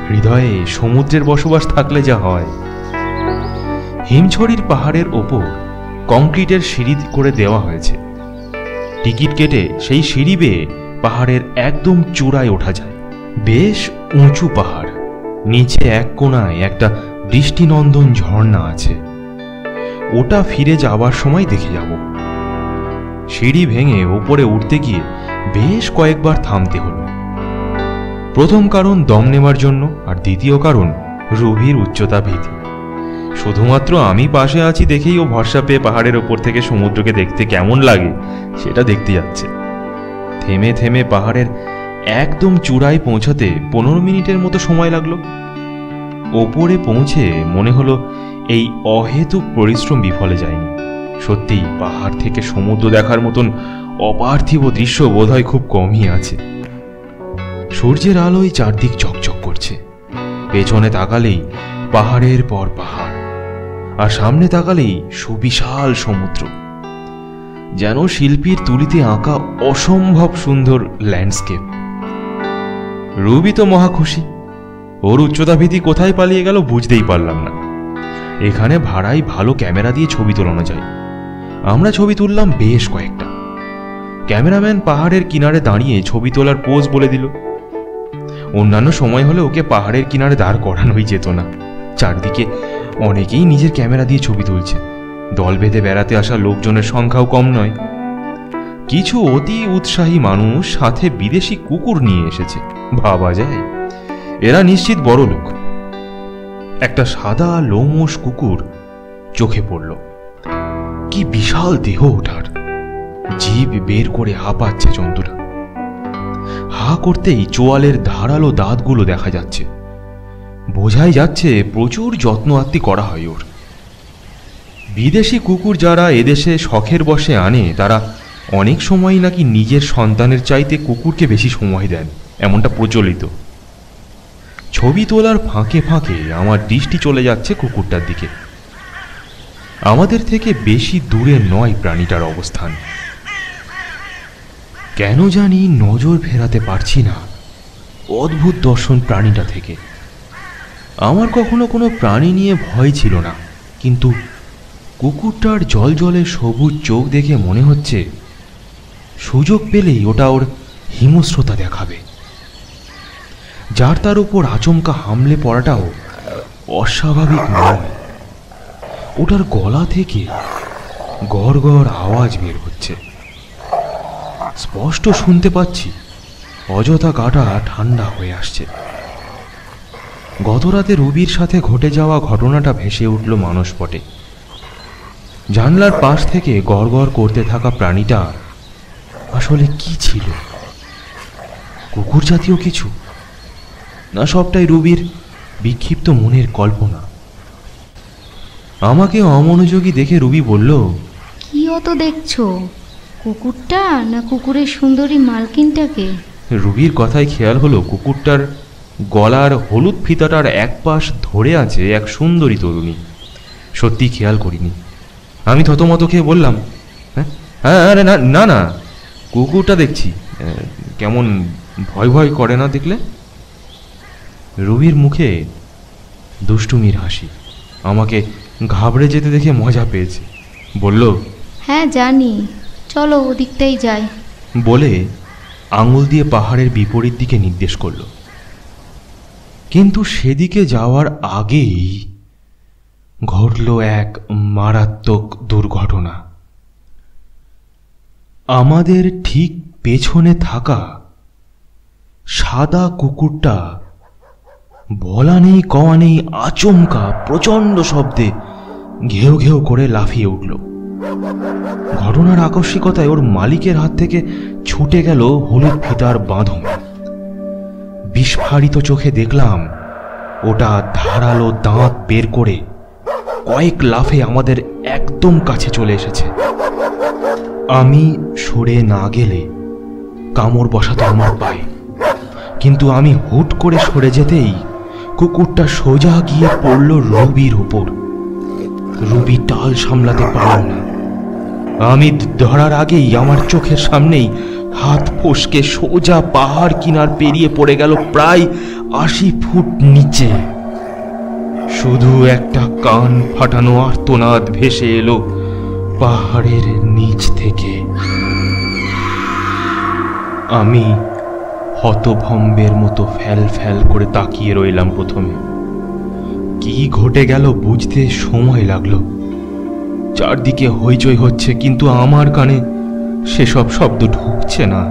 হৃদয়ে সমুদ্রের বসবাস থাকলে যা হয়। হিমছড়ির পাহাড়ের ওপর কংক্রিটের সিঁড়ি করে দেওয়া হয়েছে। টিকিট কেটে সেই সিঁড়ি বেয়ে পাহাড়ের একদম চূড়ায় ওঠা যায়। বেশ উঁচু পাহাড়। নিচে এক কোণায় একটা দৃষ্টিনন্দন ঝর্ণা আছে। ওটা ফিরে যাবার সময় দেখে যাব। সিঁড়ি ভেঙে ওপরে উঠতে গিয়ে বেশ কয়েকবার থামতে হলো। প্রথম কারণ দম নেওয়ার জন্য, আর দ্বিতীয় কারণ রুবির উচ্চতা ভীতি। শুধুমাত্র আমি পাশে আছি দেখেই ও ভরসা পেয়ে পাহাড়ের ওপর থেকে সমুদ্রকে দেখতে কেমন লাগে সেটা দেখতে যাচ্ছে। থেমে থেমে পাহাড়ের একদম চূড়ায় পৌঁছাতে 15 মিনিটের মতো সময় লাগলো। ওপরে পৌঁছে মনে হলো এই অহেতুক পরিশ্রম বিফলে যায়নি। সত্যি পাহাড় থেকে সমুদ্র দেখার মতন অপার্থিব দৃশ্য বোধহয় খুব কমই আছে। সূর্যের আলোয় চারদিক চকচক করছে। পেছনে তাকালেই পাহাড়ের পর পাহাড়, আর সামনে তাকালেই সুবিশাল সমুদ্র। যেন শিল্পীর তুলিতে আঁকা অসম্ভব সুন্দর ল্যান্ডস্কেপ। রুবি তো মহা খুশি। ওর উচ্চতা ভীতি কোথায় পালিয়ে গেল বুঝতেই পারলাম না। এখানে ভাড়ায় ভালো ক্যামেরা দিয়ে ছবি তোলানো যায়। আমরা ছবি তুললাম বেশ কয়েকটা। ক্যামেরাম্যান পাহাড়ের কিনারে দাঁড়িয়ে ছবি তোলার পোজ বলে দিল। অন্যান্য সময় হলে ওকে পাহাড়ের কিনারে দাঁড় করানোই যেত না। চারদিকে অনেকেই নিজের ক্যামেরা দিয়ে ছবি তুলছে। দল বেঁধে বেড়াতে আসা লোকজনের সংখ্যাও কম নয়। কিছু অতি উৎসাহী মানুষ সাথে বিদেশি কুকুর নিয়ে এসেছে। ভাবা যায় এরা নিশ্চিত বড় লোক। একটা সাদা লোমশ কুকুর চোখে পড়ল। কি বিশাল দেহ ওঠার! জিভ বের করে হাঁপাচ্ছে জন্তুটা। হা করতেই চোয়ালের ধারালো দাঁতগুলো দেখা যাচ্ছে। বোঝাই যাচ্ছে প্রচুর যত্ন আত্তি করা হয় ওর। বিদেশি কুকুর যারা এদেশে শখের বশে আনে তারা অনেক সময় নাকি নিজের সন্তানের চাইতে কুকুরকে বেশি সময় দেন, এমনটা প্রচলিত। ছবি তোলার ফাঁকে ফাঁকে আমার দৃষ্টি চলে যাচ্ছে কুকুরটার দিকে। আমাদের থেকে বেশি দূরে নয় প্রাণীটার অবস্থান। কেন জানি নজর ফেরাতে পারছি না অদ্ভুত দর্শন প্রাণীটা থেকে। আমার কখনো কোনো প্রাণী নিয়ে ভয় ছিল না, কিন্তু কুকুরটার জলজলে সবুজ চোখ দেখে মনে হচ্ছে সুযোগ পেলেই ওটা ওর হিংস্রতা দেখাবে। যার তার উপর আচমকা হামলে পড়াটাও অস্বাভাবিক নয়। ওটার গলা থেকে গড় গড় আওয়াজ বের হচ্ছে। স্পষ্ট শুনতে পাচ্ছি। অযথা গাটা ঠান্ডা হয়ে আসছে। গতরাতে রুবির সাথে ঘটে যাওয়া ঘটনাটা ভেসে উঠল মানসপটে। জানলার পাশ থেকে গড় গড় করতে থাকা প্রাণীটা আসলে কি ছিল? কুকুর জাতীয় কিছু, না সবটাই রুবির বিক্ষিপ্ত মনের কল্পনা। আমাকে অমনোযোগী দেখে রুবি বলল, কি অত দেখছো? কুকুরটা না কুকুরের সুন্দরী মালকিনটাকে? রুবির কথায় খেয়াল হলো কুকুরটার গলার হলুদ ফিতাটার এক পাশ ধরে আছে এক সুন্দরী তরুণী। সত্যি খেয়াল করিনি। আমি থতমত খেয়ে বললাম, হ্যাঁ আরে না না না, কুকুরটা দেখছি। কেমন ভয় ভয় করে না দেখলে? রুবির মুখে দুষ্টুমির হাসি আমাকে ঘাবড়ে যেতে দেখে মজা পেয়েছে। বলল, হ্যাঁ জানি, চলো ওদিকটাই যাই। বলে আঙুল দিয়ে পাহাড়ের বিপরীত দিকে নির্দেশ করল। কিন্তু সেদিকে যাওয়ার আগেই ঘটল এক মারাত্মক দুর্ঘটনা। আমাদের ঠিক পেছনে থাকা সাদা কুকুরটা বলা নেই কওয়া নেই আচমকা প্রচণ্ড শব্দে ঘেউ ঘেউ করে লাফিয়ে উঠল। ঘটনার আকস্মিকতায় ওর মালিকের হাত থেকে ছুটে গেল হলুদ ফিতার বাঁধন। বিস্ফারিত চোখে দেখলাম ওটা ধারালো দাঁত বের করে কয়েক লাফে আমাদের একদম কাছে চলে এসেছে। আমি সরে না গেলে কামড় বসাতো আমার পায়ে, কিন্তু আমি হুট করে সরে যেতেই কুকুরটা সোজা গিয়ে পড়ল রুবির উপর। রুবি টাল সামলাতে পারল না। আমি ধরার আগেই আমার চোখের সামনেই হাত ফসকে সোজা পাহাড় কিনার পেরিয়ে পড়ে গেল প্রায় 80 ফুট নিচে। শুধু একটা কান ফাটানো আর্তনাদ ভেসে এলো পাহাড়ের নিচ থেকে। আমি হতভম্বের মতো ফ্যাল ফ্যাল করে তাকিয়ে রইলাম। প্রথমে কি ঘটে গেল বুঝতে সময় লাগলো। চারদিকে হইচই হচ্ছে, কিন্তু আমার কানে সেসব শব্দ ঢুকছে না।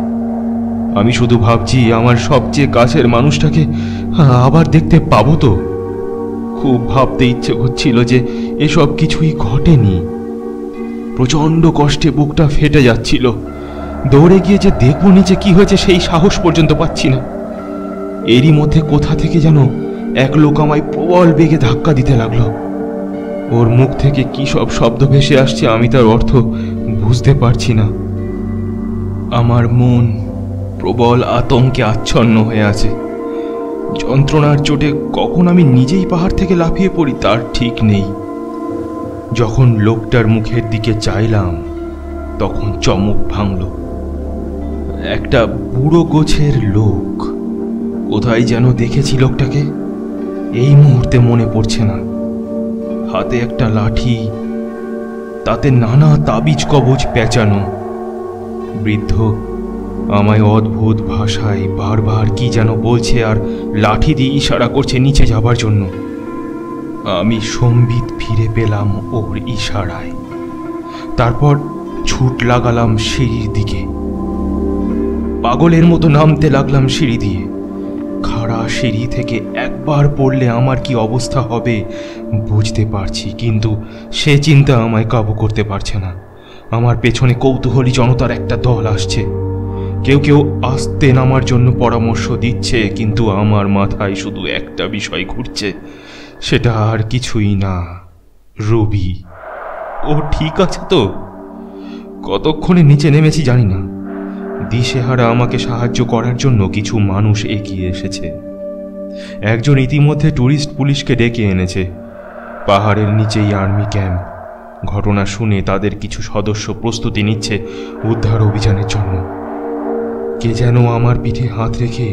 আমি শুধু ভাবছি আমার সবচেয়ে কাছের মানুষটাকে আবার দেখতে পাবো তো। খুব ভাবতে ইচ্ছে হচ্ছিল যে এসব কিছুই ঘটেনি। প্রচণ্ড কষ্টে বুকটা ফেটে যাচ্ছিল। দৌড়ে গিয়ে যে দেখবো নিচে কি হয়েছে সেই সাহস পর্যন্ত পাচ্ছি না। এরই মধ্যে কোথা থেকে যেন এক লোক আমায় প্রবল বেগে ধাক্কা দিতে লাগলো। ওর মুখ থেকে কি সব শব্দ ভেসে আসছে আমি তার অর্থ বুঝতে পারছি না। আমার মন প্রবল আতঙ্কে আচ্ছন্ন হয়ে আছে। যন্ত্রণার চোটে কখন আমি নিজেই পাহাড় থেকে লাফিয়ে পড়ি তার ঠিক নেই। যখন লোকটার মুখের দিকে চাইলাম তখন চমক ভাঙল। একটা বুড়ো গোছের লোক। কোথায় যেন দেখেছি লোকটাকে, এই মুহূর্তে মনে পড়ছে না। হাতে একটা লাঠি, তাতে নানা তাবিজ কবজ পেঁচানো। বৃদ্ধ আমায় অদ্ভুত ভাষায় বারবার কি যেন বলছে আর লাঠি দিয়ে ইশারা করছে নিচে যাবার জন্য। আমি সম্বিত ফিরে পেলাম ওর ইশারায়। তারপর ছুট লাগালাম সিঁড়ির দিকে। পাগলের মতো নামতে লাগলাম সিঁড়ি দিয়ে। খাড়া সিঁড়ি থেকে একবার পড়লে আমার কি অবস্থা হবে বুঝতে পারছি, কিন্তু সে চিন্তা আমায় কাবু করতে পারছে না। আমার পেছনে কৌতূহলী জনতার একটা দল আসছে। কেউ কেউ আস্তে নামার জন্য পরামর্শ দিচ্ছে, কিন্তু আমার মাথায় শুধু একটা বিষয় ঘুরছে, সেটা আর কিছুই না, রুবি। ও ঠিক আছে তো? কতক্ষণে নিচে নেমেছি জানি না। দিশেহারা আমাকে সাহায্য করার জন্য কিছু মানুষ এগিয়ে এসেছে। একজন ইতিমধ্যে টুরিস্ট পুলিশকে ডেকে এনেছে। পাহাড়ের নিচেই আর্মি ক্যাম্প। ঘটনা শুনে তাদের কিছু সদস্য প্রস্তুতি নিচ্ছে উদ্ধার অভিযানের জন্য। কে যেন আমার পিঠে হাত রেখে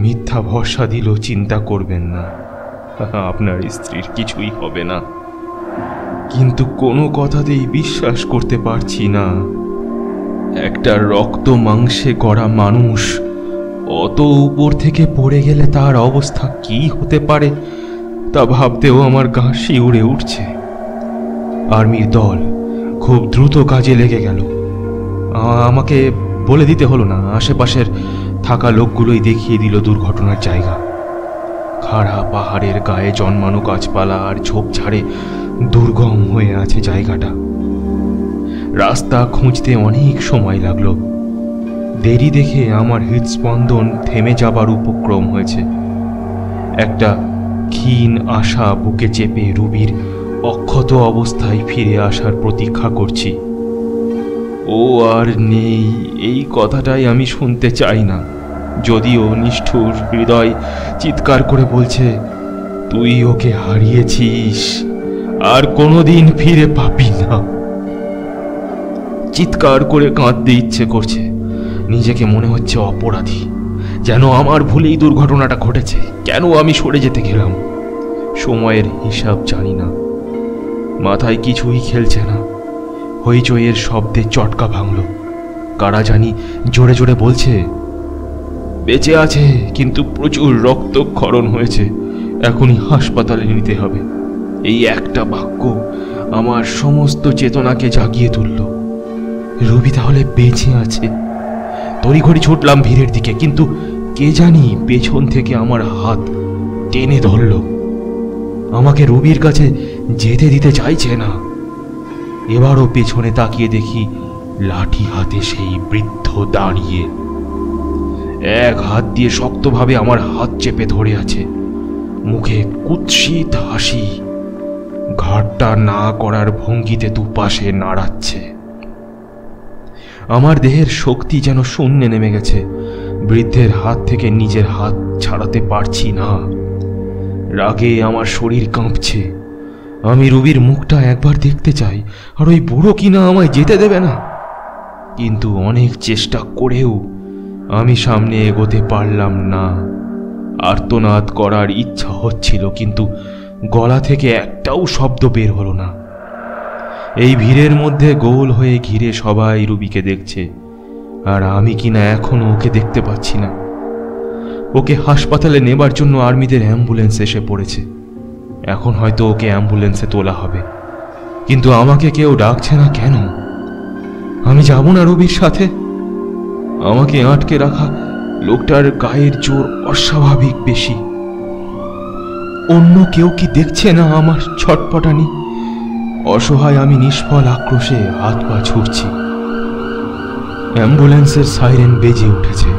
মিথ্যা ভরসা দিল, চিন্তা করবেন না, আপনার স্ত্রীর কিছুই হবে না। কিন্তু কোনো কথাতেই বিশ্বাস করতে পারছি না। একটা রক্ত মাংসে গড়া মানুষ অত উপর থেকে পড়ে গেলে তার অবস্থা কি হতে পারে তা ভাবতেও আমার গা শিউরে উঠছে। আর্মির দল খুব দ্রুত কাজে লেগে গেল। আমাকে বলে দিতে হলো না, আশেপাশের থাকা লোকগুলোই দেখিয়ে দিল দুর্ঘটনার জায়গা। খাড়া পাহাড়ের গায়ে জন্মানো গাছপালা আর ঝোপঝাড়ে দুর্গম হয়ে আছে জায়গাটা। রাস্তা খুঁজতে অনেক সময় লাগলো। দেরি দেখে আমার হৃদস্পন্দন থেমে যাবার উপক্রম হয়েছে। একটা ক্ষীণ আশা বুকে চেপে রুবির অক্ষত অবস্থায় ফিরে আসার প্রতীক্ষা করছি। ও আর নেই, এই কথাটাই আমি শুনতে চাই না, যদিও নিষ্ঠুর হৃদয় চিৎকার করে বলছে, তুই ওকে হারিয়েছিস, আর কোনোদিন ফিরে পাবি না। চিৎকার করে কাঁদতে ইচ্ছে করছে, নিজেকে মনে হচ্ছে অপরাধী, যেন আমার ভুলেই দুর্ঘটনাটা ঘটেছে। কেন আমি সরে যেতে গেলাম? সময়ের হিসাব জানি না, মাথায় কিছুই খেলছে না। হইচইয়ের শব্দে চটকা ভাঙল। কারা জানি জোরে জোরে বলছে, বেঁচে আছে কিন্তু প্রচুর রক্তক্ষরণ হয়েছে, এখনই হাসপাতালে নিতে হবে। এই একটা বাক্য আমার সমস্ত চেতনাকে জাগিয়ে তুলল। রবি তাহলে বেঁচে আছে। তড়িঘড়ি ছুটলাম ভিড়ের দিকে, কিন্তু কে জানি পেছন থেকে আমার হাত টেনে ধরল। আমাকে রবির কাছে যেতে দিতে চাইছে না। এবারও পেছনে তাকিয়ে দেখি লাঠি হাতে সেই বৃদ্ধ দাঁড়িয়ে, এক হাত দিয়ে শক্তভাবে আমার হাত চেপে ধরে আছে, মুখে কুৎসিত হাসি, ঘাড়টা না করার ভঙ্গিতে দুপাশে নাড়াচ্ছে। আমার দেহের শক্তি যেন শূন্যে নেমে গেছে। বৃদ্ধের হাত থেকে নিজের হাত ছাড়াতে পারছি না। রাগে আমার শরীর কাঁপছে। আমি রুবির মুখটা একবার দেখতে চাই, আর ওই বুড়ো কিনা আমায় যেতে দেবে না। কিন্তু অনেক চেষ্টা করেও আমি সামনে এগোতে পারলাম না। আর্তনাদ করার ইচ্ছা হচ্ছিল, কিন্তু গলা থেকে একটাও শব্দ বের হলো না। এই ভিড়ের মধ্যে গোল হয়ে ঘিরে সবাই রুবিকে দেখছে, আর আমি কিনা এখনো ওকে দেখতে পাচ্ছি না। ওকে হাসপাতালে নেবার জন্য আর্মিদের অ্যাম্বুলেন্স এসে পড়েছে। এখন হয়তো ওকে অ্যাম্বুলেন্সে তোলা হবে, কিন্তু আমাকে কেউ ডাকছে না কেন? আমি যাব না রবির সাথে? আমাকে আটকে রাখা লোকটার গায়ের জোর অস্বাভাবিক বেশি। অন্য কেউ কি দেখছে না আমার ছটপটানি? অসহায় আমি নিষ্ফল আক্রোশে হাত পা ছুটছি। অ্যাম্বুলেন্সের সাইরেন বেজে উঠেছে,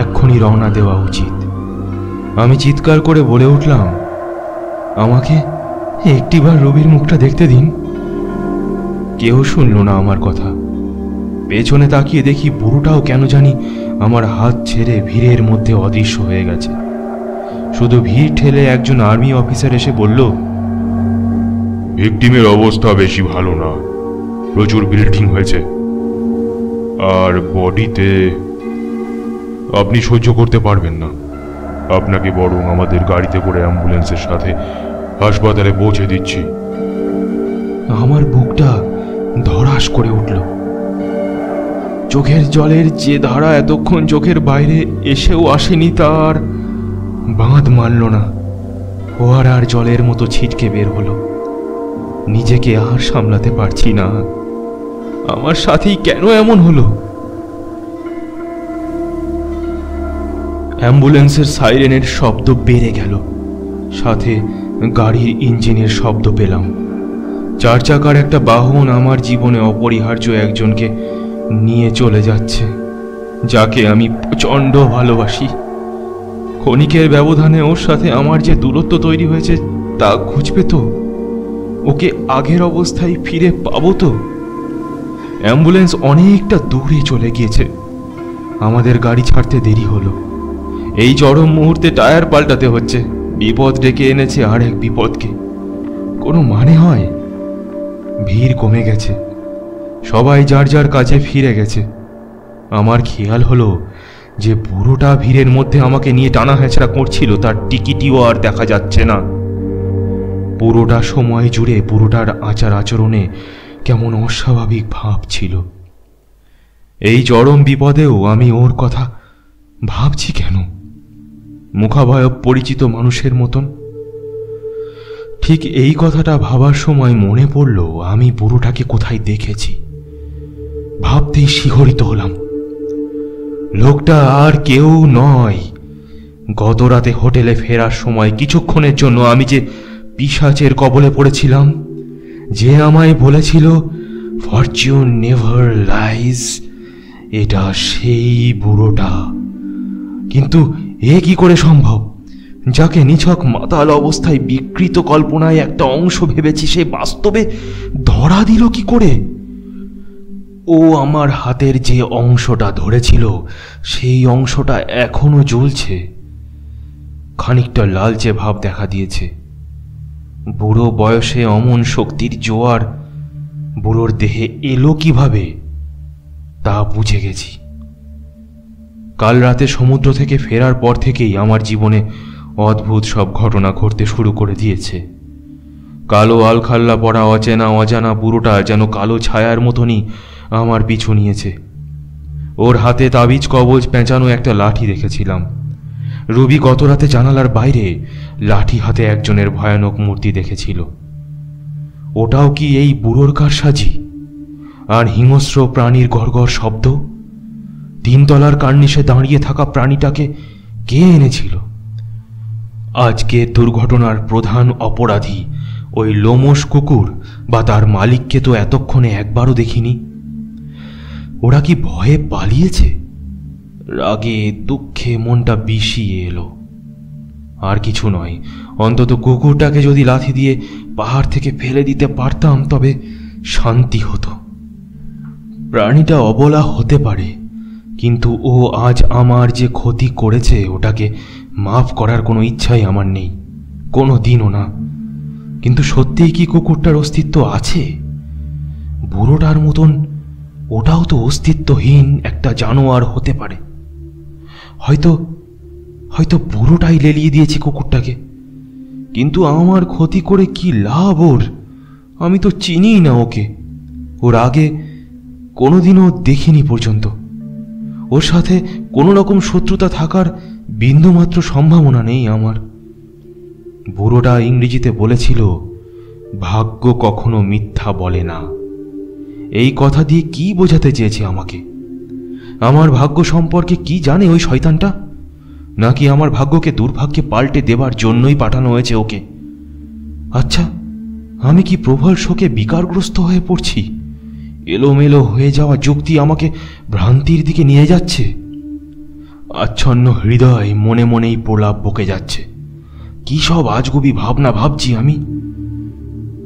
এক্ষুনি রওনা দেওয়া উচিত। আমি চিৎকার করে বলে উঠলাম, আমাকে একটিবার রবির মুখটা দেখতে দিন। কেউ শুনল না আমার কথা। পেছনে তাকিয়ে দেখি বুড়োটাও কেন জানি আমার হাত ছেড়ে ভিড়ের মধ্যে অদৃশ্য হয়ে গেছে। শুধু ভিড় ঠেলে একজন আর্মি অফিসার এসে বলল, ভিকটিমের অবস্থা বেশি ভালো না, প্রচুর ব্লিডিং হয়েছে, আর বডিতে আপনি সহ্য করতে পারবেন না। আপনাকে বরং আমাদের গাড়িতে করে অ্যাম্বুলেন্সের সাথে হাসপাতালে পৌঁছে দিচ্ছি। আমার বুকটা ধড়াস করে উঠল। চোখের জলের যে ধারা এতক্ষণ চোখের বাইরে এসেও আসেনি, তার বাঁধ মানল না। ফোয়ারার জলের মতো ছিটকে বের হলো। নিজেকে আর সামলাতে পারছি না। আমার সাথেই কেন এমন হলো? অ্যাম্বুলেন্সের সাইরেনের শব্দ বেড়ে গেল, সাথে গাড়ির ইঞ্জিনের শব্দ পেলাম। চার চাকার একটা বাহন আমার জীবনে অপরিহার্য একজনকে নিয়ে চলে যাচ্ছে, যাকে আমি প্রচণ্ড ভালোবাসি। ক্ষণিকের ব্যবধানে ওর সাথে আমার যে দূরত্ব তৈরি হয়েছে তা ঘুচবে তো? ওকে আগের অবস্থায় ফিরে পাবো তো? অ্যাম্বুলেন্স অনেকটা দূরে চলে গিয়েছে। আমাদের গাড়ি ছাড়তে দেরি হলো। এই চরম মুহূর্তে টায়ার পাল্টাতে হচ্ছে। বিপদ ডেকে এনেছে আর এক বিপদকে। কোনো মানে হয়? ভিড় কমে গেছে, সবাই যার যার কাজে ফিরে গেছে। আমার খেয়াল হলো যে বুড়োটা ভিড়ের মধ্যে আমাকে নিয়ে টানা হেঁচড়া করছিল, তার টিকিটিও আর দেখা যাচ্ছে না। পুরোটা সময় জুড়ে বুড়োটার আচার আচরণে কেমন অস্বাভাবিক ভাব ছিল। এই চরম বিপদেও আমি ওর কথা ভাবছি কেন? মুখাবয়ব পরিচিত মানুষের মতন। ঠিক এই কথাটা ভাবার সময় মনে পড়ল আমি বুড়োটাকে কোথায় দেখেছি। ভাবতেই শিহরিত হলাম। লোকটা আর কেউ নয়, গত রাতে হোটেলে ফেরার সময় কিছুক্ষণের জন্য আমি যে পিশাচের কবলে পড়েছিলাম, যে আমায় বলেছিল ফরচুন নেভার লাইজ, এটা সেই বুড়োটা। কিন্তু এ কি করে সম্ভব? যাকে নিছক মাতাল অবস্থায় বিকৃত কল্পনায় একটা অংশ ভেবেছি, সে বাস্তবে ধরা দিল কি করে? ও আমার হাতের যে অংশটা ধরেছিল সেই অংশটা এখনো জ্বলছে। খানিকটা লালচে ভাব দেখা দিয়েছে। বুড়ো বয়সে অমন শক্তির জোয়ার বুড়োর দেহে এলো কিভাবে তা বুঝে গেছি। কাল রাতে সমুদ্র থেকে ফেরার পর থেকেই আমার জীবনে অদ্ভুত সব ঘটনা ঘটতে শুরু করে দিয়েছে। কালো আলখাল্লা পড়া অচেনা অজানা বুড়োটা যেন কালো ছায়ার মতনই আমার পিছু নিয়েছে। ওর হাতে তাবিজ কবজ পেঁচানো একটা লাঠি দেখেছিলাম। রুবি গত রাতে জানালার বাইরে লাঠি হাতে একজনের ভয়ানক মূর্তি দেখেছিল। ওটাও কি এই বুড়োর কারসাজি? আর হিংস্র প্রাণীর গড়গড় শব্দ? তিনতলার কার্নিশে দাঁড়িয়ে থাকা প্রাণীটাকে কে এনেছিল? আজকের দুর্ঘটনার প্রধান অপরাধী ওই লোমশ কুকুর বা তার মালিককে তো এতক্ষণে একবারও দেখিনি। ওরা কি ভয়ে পালিয়েছে? রাগে দুঃখে মনটা বিষিয়ে এলো। আর কিছু নয়, অন্তত কুকুরটাকে যদি লাথি দিয়ে পাহাড় থেকে ফেলে দিতে পারতাম তবে শান্তি হতো। প্রাণীটা অবলা হতে পারে, কিন্তু ও আজ আমার যে ক্ষতি করেছে ওটাকে মাফ করার কোনো ইচ্ছাই আমার নেই, কোনো দিনও না। কিন্তু সত্যিই কি কুকুরটার অস্তিত্ব আছে? বুড়োটার মতন ওটাও তো অস্তিত্বহীন একটা জানোয়ার হতে পারে। হয়তো হয়তো বুড়োটাই লেলিয়ে দিয়েছে কুকুরটাকে। কিন্তু আমার ক্ষতি করে কি লাভ ওর? আমি তো চিনিই না ওকে। ওর আগে কোনোদিনও দেখিনি পর্যন্ত। ওর সাথে কোনো রকম শত্রুতা থাকার বিন্দুমাত্র সম্ভাবনা নেই আমার। বুড়োটা ইংরেজিতে বলেছিল, ভাগ্য কখনো মিথ্যা বলে না। এই কথা দিয়ে কি বোঝাতে চেয়েছে আমাকে? আমার ভাগ্য সম্পর্কে কি জানে ওই শয়তানটা? নাকি আমার ভাগ্যকে দুর্ভাগ্যে পাল্টে দেবার জন্যই পাঠানো হয়েছে ওকে? আচ্ছা, আমি কি প্রবল শোকে বিকারগ্রস্ত হয়ে পড়ছি? এলোমেলো হয়ে যাওয়া যুক্তি আমাকে ভ্রান্তির দিকে নিয়ে যাচ্ছে। আচ্ছন্ন হৃদয় মনে মনেই প্রলাপ বকে যাচ্ছে। কি সব আজগুবি ভাবনা ভাবছি আমি।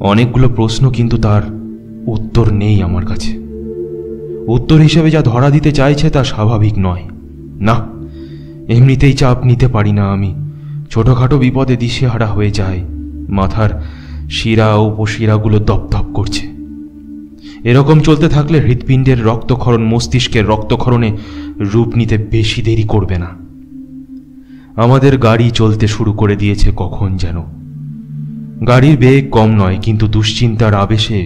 অনেকগুলো প্রশ্ন, কিন্তু তার উত্তর নেই আমার কাছে। উত্তর হিসেবে যা ধরা দিতে চাইছে তা স্বাভাবিক নয়। না, এমনিতেই চাপ নিতে পারি না আমি। ছোটখাটো বিপদে দিশেহারা হয়ে যায়। মাথার শিরা ও উপশিরাগুলো দপদপ করছে। এরকম চলতে থাকলে হৃৎপিণ্ডের রক্তক্ষরণ মস্তিষ্কের রক্তক্ষরণে রূপ নিতে বেশি দেরি করবে না। আমাদের গাড়ি চলতে শুরু করে দিয়েছে কখন যেন। গাড়ির বেগ কম নয়, কিন্তু দুশ্চিন্তার আবেশে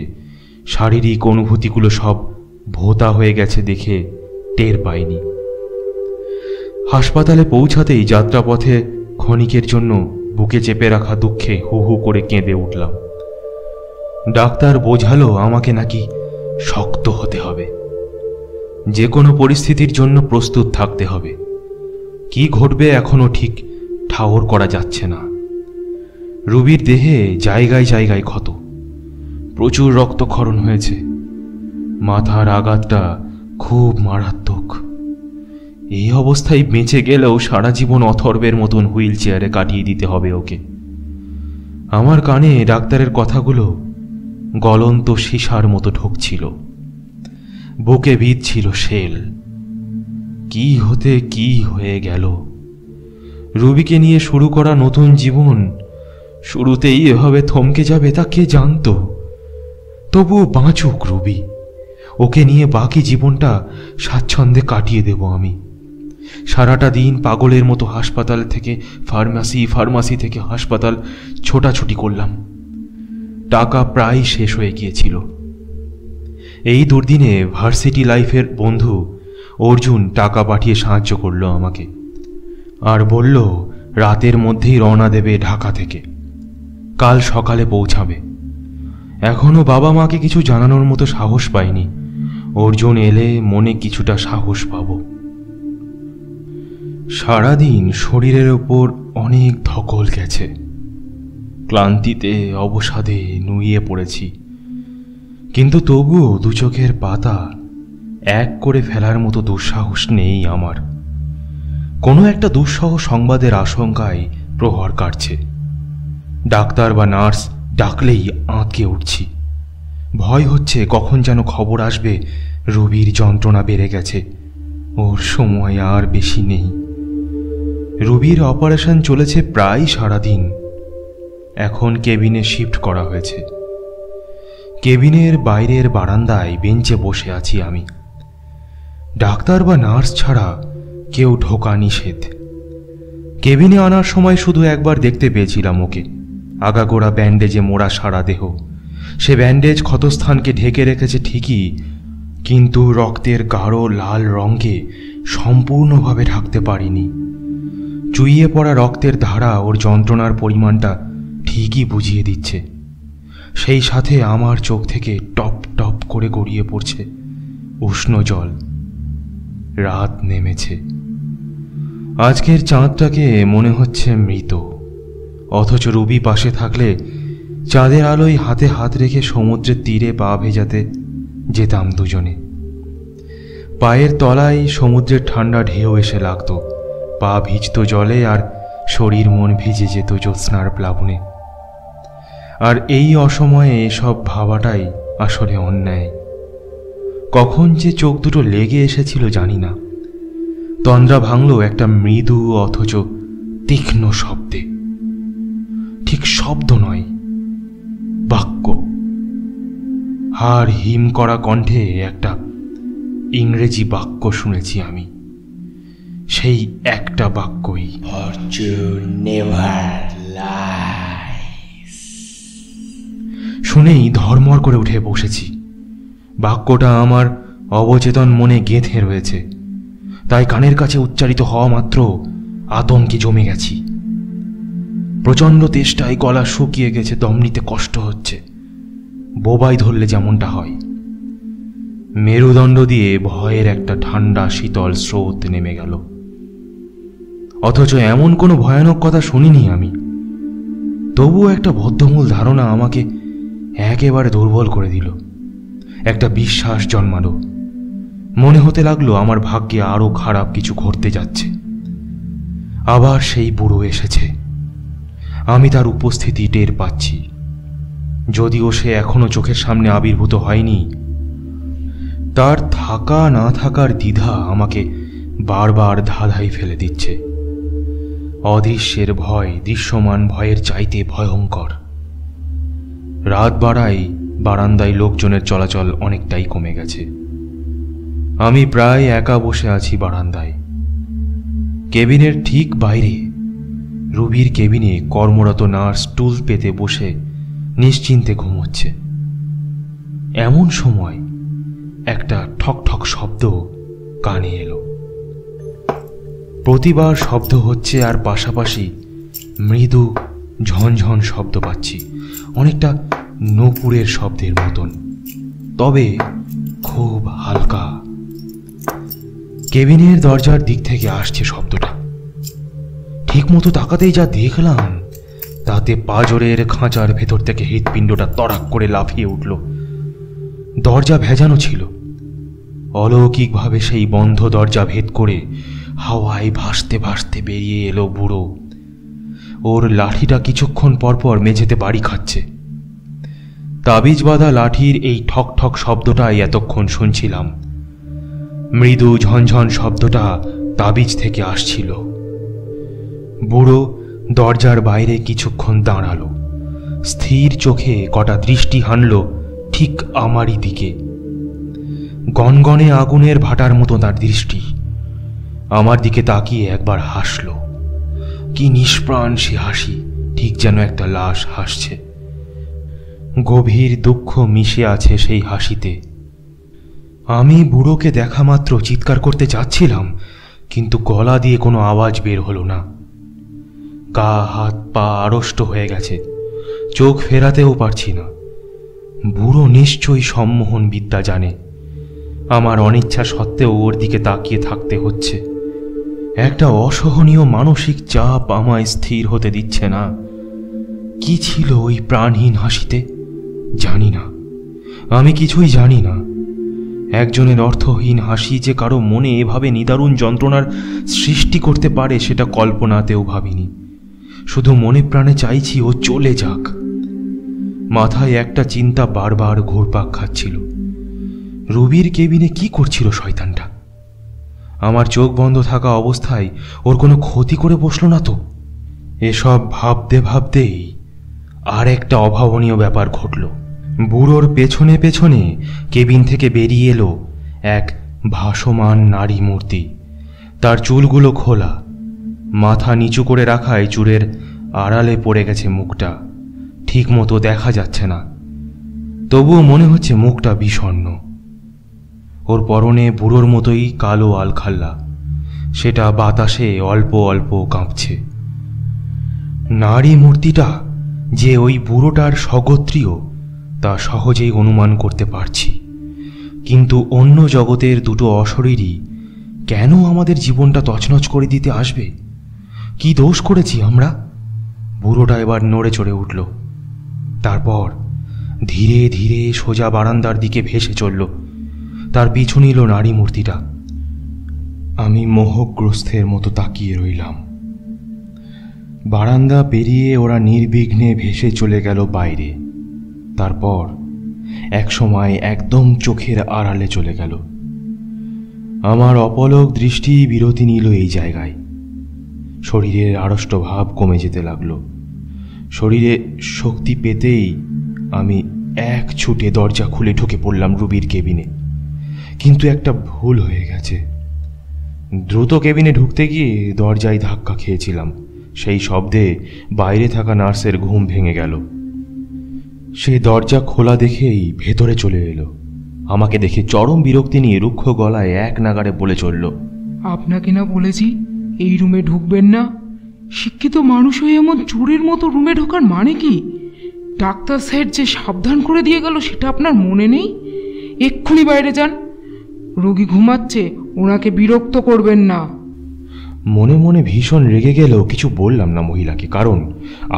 শারীরিক অনুভূতিগুলো সব ভোঁতা হয়ে গেছে দেখে টের পাইনি। হাসপাতালে পৌঁছাতেই যাত্রাপথে ক্ষণিকের জন্য বুকে চেপে রাখা দুঃখে হু হু করে কেঁদে উঠলাম। ডাক্তার বোঝালো আমাকে নাকি শক্ত হতে হবে, যে কোনো পরিস্থিতির জন্য প্রস্তুত থাকতে হবে। কি ঘটবে এখনো ঠিক ঠাওর করা যাচ্ছে না। রুবির দেহে জায়গায় জায়গায় ক্ষত, প্রচুর রক্তক্ষরণ হয়েছে। মাথার আঘাতটা খুব মারাত্মক। এই অবস্থায় বেঁচে গেলেও সারা জীবন অথর্বের মতন হুইল চেয়ারে কাটিয়ে দিতে হবে ওকে। আমার কানে ডাক্তারের কথাগুলো গলন্ত সীসার মতো ঢুকছিল। বুকে বিঁধছিল শেল। কি হতে কি হয়ে গেল। রুবিকে নিয়ে শুরু করা নতুন জীবন শুরুতেই এভাবে থমকে যাবে তা কে জানত? তবুও বাঁচুক রুবি। ওকে নিয়ে বাকি জীবনটা স্বাচ্ছন্দ্যে কাটিয়ে দেব আমি। সারাটা দিন পাগলের মতো হাসপাতাল থেকে ফার্মাসি থেকে হাসপাতাল ছোটাছুটি করলাম। টাকা প্রায় শেষ হয়ে গিয়েছিল। এই দুর্দিনে ভার্সিটি লাইফের বন্ধু অর্জুন টাকা পাঠিয়ে সাহায্য করলো আমাকে, আর বলল রাতের মধ্যেই রওনা দেবে ঢাকা থেকে, কাল সকালে পৌঁছাবে। এখনো বাবা মাকে কিছু জানানোর মতো সাহস পাইনি। অর্জুন এলে মনে কিছুটা সাহস পাব। সারাদিন শরীরের ওপর অনেক ধকল গেছে। ক্লান্তিতে অবসাদে নুইয়ে পড়েছি, কিন্তু তবুও দু চোখের পাতা এক করে ফেলার মতো দুঃসাহস নেই আমার। কোনো একটা দুঃসহ সংবাদের আশঙ্কায় প্রহর কাটছে। ডাক্তার বা নার্স ডাকলেই আঁতকে উঠছি। ভয় হচ্ছে কখন যেন খবর আসবে রবির যন্ত্রণা বেড়ে গেছে, ওর সময় আর বেশি নেই। রবির অপারেশন চলেছে প্রায় সারাদিন। এখন কেবিনে শিফট করা হয়েছে। কেবিনের বাইরের বারান্দায় বেঞ্চে বসে আছি আমি। ডাক্তার বা নার্স ছাড়া কেউ ঢোকা নিষেধ। কেবিনে আনার সময় শুধু একবার দেখতে পেয়েছিলাম ওকে, আগাগোড়া ব্যান্ডেজে মোড়া সারা দেহ। সে ব্যান্ডেজ ক্ষতস্থানকে ঢেকে রেখেছে ঠিকই, কিন্তু রক্তের গাঢ় লাল রঙকে সম্পূর্ণভাবে ঢাকতে পারিনি। চুইয়ে পড়া রক্তের ধারা ওর যন্ত্রণার পরিমাণটা ঠিকই বুঝিয়ে দিচ্ছে। সেই সাথে আমার চোখ থেকে টপ টপ করে গড়িয়ে পড়ছে উষ্ণ জল। রাত নেমেছে। আজকের চাঁদটাকে মনে হচ্ছে মৃত, অথচ রবি পাশে থাকলে চাঁদের আলোয় হাতে হাত রেখে সমুদ্রের তীরে পা ভেজাতে যেতাম দুজনে। পায়ের তলায় সমুদ্রের ঠান্ডা ঢেউ এসে লাগতো, পা ভিজত জলে আর শরীর মন ভিজে যেত জ্যোৎস্নার প্লাবনে। আর এই অসময়ে এসব ভাবাটাই আসলে অন্যায়। কখন যে চোখ দুটো লেগে এসেছিল জানি না। তন্দ্রা ভাঙল একটা মৃদু অথচ তীক্ষ্ণ শব্দে। ঠিক শব্দ নয়, বাক্য। হাড় হিম করা কণ্ঠে একটা ইংরেজি বাক্য শুনেছি আমি। সেই একটা বাক্যই, Fortune never lies. শুনেই ধর্মর করে উঠে বসেছি। বাক্যটা আমার অবচেতন মনে গেঁথে রয়েছে, তাই কানের কাছে উচ্চারিত হওয়া মাত্র আতঙ্কে জমে গেছি। প্রচণ্ড তেষ্টায় গলা শুকিয়ে গেছে, দম নিতে কষ্ট হচ্ছে, বোবাই ধরলে যেমনটা হয়। মেরুদণ্ড দিয়ে ভয়ের একটা ঠান্ডা শীতল স্রোত নেমে গেল। অথচ এমন কোনো ভয়ানক কথা শুনিনি আমি। তবুও একটা বদ্ধমূল ধারণা আমাকে একেবারে দুর্বল করে দিল। একটা বিশ্বাস জন্মালো। মনে হতে লাগলো আমার ভাগ্যে আরো খারাপ কিছু ঘটতে যাচ্ছে। আবার সেই বুড়ো এসেছে। আমি তার উপস্থিতি টের পাচ্ছি, যদিও সে এখনো চোখের সামনে আবির্ভূত হয়নি। তার থাকা না থাকার দ্বিধা আমাকে বারবার ধাঁধায় ফেলে দিচ্ছে। অদৃশ্যের ভয় দৃশ্যমান ভয়ের চাইতে ভয়ঙ্কর। রাত বাড়ায় বারান্দায় লোকজনের চলাচল অনেকটাই কমে গেছে। আমি প্রায় একা বসে আছি বারান্দায়। কেবিনের ঠিক বাইরে রুবির কেবিনে কর্মরত নার্স টুল পেতে বসে নিশ্চিন্তে ঘুমোচ্ছে। এমন সময় একটা ঠক ঠক শব্দ কানে এলো। প্রতিবার শব্দ হচ্ছে আর পাশাপাশি মৃদু ঝনঝন শব্দ পাচ্ছি, অনেকটা নূপুরের শব্দের মতন, তবে খুব হালকা। কেবিনের দরজার দিক থেকে আসছে শব্দটা। ঠিক মতো তাকাতেই যা দেখলাম তাতে পাঁজরের খাঁচার ভেতর থেকে হৃৎপিণ্ডটা তড়াক করে লাফিয়ে উঠল। দরজা ভেজানো ছিল। অলৌকিকভাবে সেই বন্ধ দরজা ভেদ করে হাওয়ায় ভাসতে ভাসতে বেরিয়ে এলো বুড়ো। ওর লাঠিটা কিছুক্ষণ পরপর মেঝেতে বাড়ি খাচ্ছে। তাবিজ বাঁধা লাঠির এই ঠক ঠক শব্দটাই এতক্ষণ শুনছিলাম। মৃদু ঝনঝন শব্দটা তাবিজ থেকে আসছিল। বুড়ো দরজার বাইরে কিছুক্ষণ দাঁড়ালো, স্থির চোখে কটা দৃষ্টি হানল ঠিক আমারই দিকে। গনগনে আগুনের ভাটার মতো তার দৃষ্টি। আমার দিকে তাকিয়ে একবার হাসল। কি নিষ্প্রাণ সে হাসি, ঠিক যেন একটা লাশ হাসছে। গভীর দুঃখ মিশে আছে সেই হাসিতে। আমি বুড়োকে দেখা মাত্র চিৎকার করতে যাচ্ছিলাম, কিন্তু গলা দিয়ে কোনো আওয়াজ বের হলো না। গা হাত পা আড়ষ্ট হয়ে গেছে, চোখ ফেরাতেও পারছি না। বুড়ো নিশ্চয়ই সম্মোহন বিদ্যা জানে। আমার অনিচ্ছা সত্ত্বেও ওর দিকে তাকিয়ে থাকতে হচ্ছে। একটা অসহনীয় মানসিক চাপ আমায় স্থির হতে দিচ্ছে না। কি ছিল ওই প্রাণহীন হাসিতে জানি না, আমি কিছুই জানি না। একজনের অর্থহীন হাসি যে কারো মনে এভাবে নিদারুণ যন্ত্রণার সৃষ্টি করতে পারে সেটা কল্পনাতেও ভাবিনি। শুধু মনে প্রাণে চাইছি ও চলে যাক। মাথায় একটা চিন্তা বারবার ঘুরপাক খাচ্ছিল, রুবির কেবিনে কি করছিল শয়তানটা? আমার চোখ বন্ধ থাকা অবস্থায় ওর কোনো ক্ষতি করে বসলো না তো? এসব ভাবতে ভাবতেই আর একটা অভাবনীয় ব্যাপার ঘটল। বুড়োর পেছনে পেছনে কেবিন থেকে বেরিয়ে এলো এক ভাসমান নারী মূর্তি। তার চুলগুলো খোলা, মাথা নিচু করে রাখায় চুলের আড়ালে পড়ে গেছে মুখটা, ঠিক মতো দেখা যাচ্ছে না, তবুও মনে হচ্ছে মুখটা বিষণ্ণ। ওর পরনে বুড়োর মতোই কালো আলখাল্লা, সেটা বাতাসে অল্প অল্প কাঁপছে। নারী মূর্তিটা যে ওই বুড়োটার স্বগোত্রীয় তা সহজেই অনুমান করতে পারছি, কিন্তু অন্য জগতের দুটো অশরীরই কেন আমাদের জীবনটা তছনছ করে দিতে আসবে? কি দোষ করেছি আমরা? বুড়োটা এবার নড়ে চড়ে উঠল, তারপর ধীরে ধীরে সোজা বারান্দার দিকে ভেসে চলল। তার পিছু নিল নারী মূর্তিটা। আমি মোহগ্রস্তের মতো তাকিয়ে রইলাম। বারান্দা পেরিয়ে ওরা নির্বিঘ্নে ভেসে চলে গেল বাইরে। তারপর একসময় একদম চোখের আড়ালে চলে গেল। আমার অপলক দৃষ্টি বিরতি নিল এই জায়গায়। শরীরের আড়ষ্ট ভাব কমে যেতে লাগলো। শরীরে শক্তি পেতেই আমি এক ছুটে দরজা খুলে ঢুকে পড়লাম রুবির কেবিনে। কিন্তু একটা ভুল হয়ে গেছে। দ্রুত কেবিনে ঢুকতে গিয়ে দরজায় ধাক্কা খেয়েছিলাম। সেই শব্দে বাইরে থাকা নার্সের ঘুম ভেঙে গেল। সেই দরজা খোলা দেখেই ভেতরে চলে এলো। আমাকে দেখে চরম বিরক্তি নিয়ে রুক্ষ গলায় এক নাগাড়ে বলে চলল, আপনাকে না বলেছি এই রুমে ঢুকবেন না? শিক্ষিত মানুষ হয়ে এমন চোরের মতো রুমে ঢোকার মানে কি? ডাক্তার স্যার যে সাবধান করে দিয়ে গেল সেটা আপনার মনে নেই? এক্ষুনি বাইরে যান, রোগী ঘুমাচ্ছে, ওনাকে বিরক্ত করবেন না। মনে মনে ভীষণ রেগে গেলেও কিছু বললাম না মহিলাকে, কারণ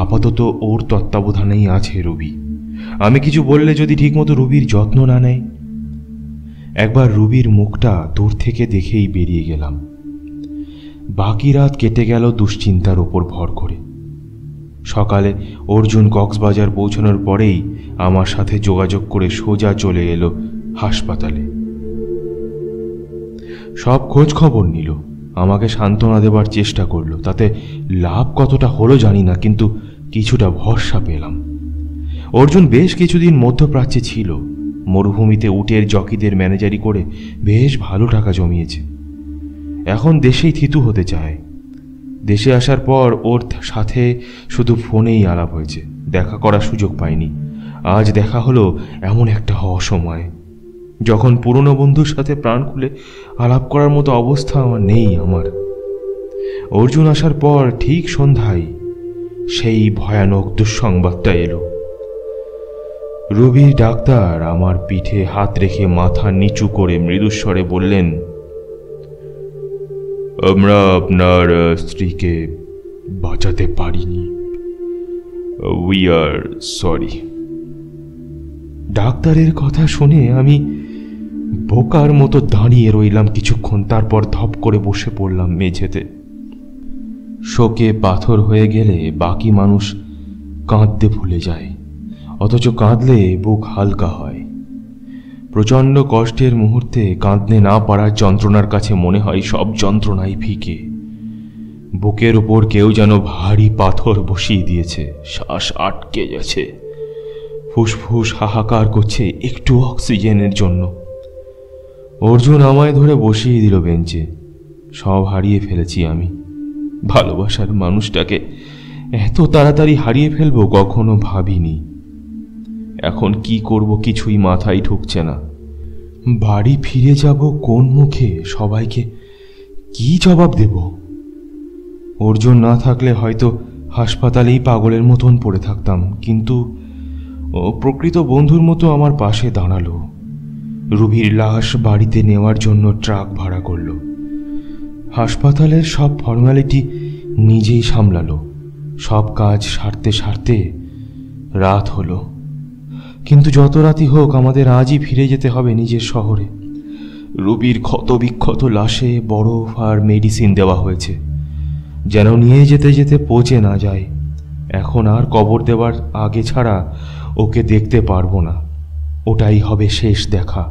আপাতত ওর তত্ত্বাবধানেই আছে রুবি। আমি কিছু বললে যদি ঠিকমতো রুবির যত্ন না নেয়। একবার রুবির মুখটা দূর থেকে দেখেই বেরিয়ে গেলাম। বাকি রাত কেটে গেল দুশ্চিন্তার ওপর ভর করে। সকালে অর্জুন কক্সবাজার পৌঁছানোর পরেই আমার সাথে যোগাযোগ করে সোজা চলে এলো হাসপাতালে। সব খোঁজ খবর নিল, আমাকে সান্ত্বনা দেবার চেষ্টা করলো। তাতে লাভ কতটা হলো জানি না, কিন্তু কিছুটা ভরসা পেলাম। অর্জুন বেশ কিছুদিন মধ্যপ্রাচ্যে ছিল। মরুভূমিতে উটের জকিদের ম্যানেজারি করে বেশ ভালো টাকা জমিয়েছে। এখন দেশেই থিতু হতে চায়। দেশে আসার পর ওর সাথে শুধু ফোনেই আলাপ হয়েছে, দেখা করার সুযোগ পাইনি। আজ দেখা হলো এমন একটা অসময় যখন পুরনো বন্ধুর সাথে প্রাণ খুলে আলাপ করার মতো অবস্থা আমার নেই। অর্জুন আসার পর ঠিক সন্ধ্যায় সেই ভয়ানক দুঃসংবাদটা এলো। রুবির ডাক্তার আমার পিঠে হাত রেখে মাথা নিচু করে মৃদুস্বরে বললেন, আমরা আপনার স্ত্রীকে বাঁচাতে পারিনি। We are sorry. ডাক্তারের কথা শুনে আমি বোকার মতো দাঁড়িয়ে রইলাম কিছুক্ষণ। তারপর ধপ করে বসে পড়লাম মেঝেতে। শোকে পাথর হয়ে গেলে বাকি মানুষ কাঁদতে ভুলে যায়, অথচ কাঁদলে বুক হালকা হয়। প্রচণ্ড কষ্টের মুহূর্তে কাঁদতে না পারার যন্ত্রণার কাছে মনে হয় সব যন্ত্রণাই ফিকে। বুকের ওপর কেউ যেন ভারী পাথর বসিয়ে দিয়েছে, শ্বাস আটকে গেছে, ফুসফুস হাহাকার করছে একটু অক্সিজেনের জন্য। অর্জুন আমায় ধরে বসিয়ে দিল বেঞ্চে। সব হারিয়ে ফেলেছি আমি। ভালোবাসার মানুষটাকে এত তাড়াতাড়ি হারিয়ে ফেলবো কখনো ভাবিনি। এখন কি করব কিছুই মাথায় ঢুকছে না। বাড়ি ফিরে যাব কোন মুখে? সবাইকে কি জবাব দেব? অর্জুন না থাকলে হয়তো হাসপাতালেই পাগলের মতন পড়ে থাকতাম, কিন্তু ও প্রকৃত বন্ধুর মতো আমার পাশে দাঁড়ালো। রুবির লাশ বাড়িতে নেওয়ার জন্য ট্রাক ভাড়া করলো। হাসপাতালের সব ফর্মালিটি নিজেই সামলালো। সব কাজ সারতে সারতে রাত হলো। কিন্তু যত রাতই হোক আমাদের আজই ফিরে যেতে হবে নিজের শহরে। রুবির ক্ষতবিক্ষত লাশে বরফ আর মেডিসিন দেওয়া হয়েছে, যেন নিয়ে যেতে যেতে পচে না যায়। এখন আর কবর দেওয়ার আগে ছাড়া ওকে দেখতে পারবো না। ওটাই হবে শেষ দেখা।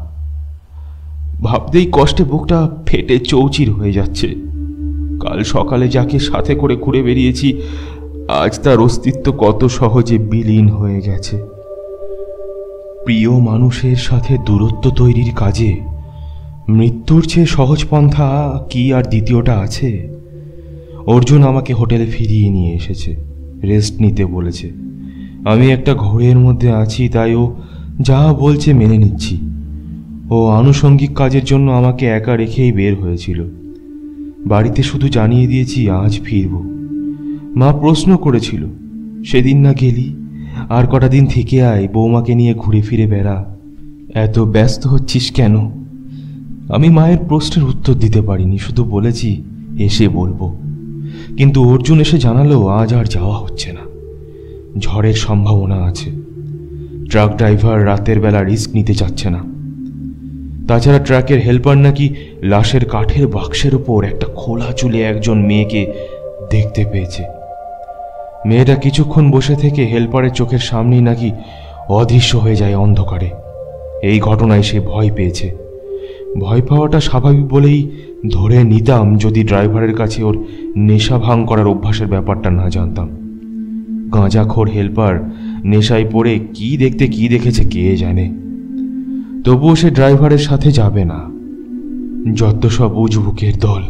ভাবতেই কষ্টে বুকটা ফেটে চৌচির হয়ে যাচ্ছে। কাল সকালে যাকে সাথে করে ঘুরে বেরিয়েছি, আজ তার অস্তিত্ব কত সহজে বিলীন হয়ে গেছে। প্রিয় মানুষের সাথে দূরত্ব তৈরির কাজে মৃত্যুর চেয়ে সহজ পন্থা কি আর দ্বিতীয়টা আছে? অর্জুন আমাকে হোটেলে ফিরিয়ে নিয়ে এসেছে, রেস্ট নিতে বলেছে। আমি একটা ঘোরের মধ্যে আছি, তাই ও যা বলছে মেনে নিচ্ছি। ও আনুষঙ্গিক কাজের জন্য আমাকে একা রেখেই বের হয়েছিল। বাড়িতে শুধু জানিয়ে দিয়েছি আজ ফিরব। মা প্রশ্ন করেছিল, সেদিন না গেলি? আর কটা দিন থেকে আয়, বৌমাকে নিয়ে ঘুরে ফিরে বেড়া। এত ব্যস্ত হচ্ছিস কেন? আমি মায়ের প্রশ্নের উত্তর দিতে পারিনি, শুধু বলেছি এসে বলবো। কিন্তু অর্জুন এসে জানালো আজ আর যাওয়া হচ্ছে না, ঝড়ের সম্ভাবনা আছে। ট্রাক ড্রাইভার রাতের বেলা রিস্ক নিতে চাচ্ছে না। তাছাড়া ট্রাকের হেল্পার নাকি লাশের কাঠের বাক্সের ওপর একটা খোলা চুলে একজন মেয়েকে দেখতে পেয়েছে। মেয়েটা কিছুক্ষণ বসে থেকে হেল্পারের চোখের সামনেই নাকি অদৃশ্য হয়ে যায় অন্ধকারে। এই ঘটনায় সে ভয় পেয়েছে। ভয় পাওয়াটা স্বাভাবিক বলেই ধরে নিতাম, যদি ড্রাইভারের কাছে ওর নেশা ভাঙ করার অভ্যাসের ব্যাপারটা না জানতাম। গাঁজাখোর হেল্পার নেশায় পড়ে কি দেখতে কি দেখেছে কে জানে। তবুও সে ড্রাইভারের সাথে যাবে না। যত সব উজবুকের দল।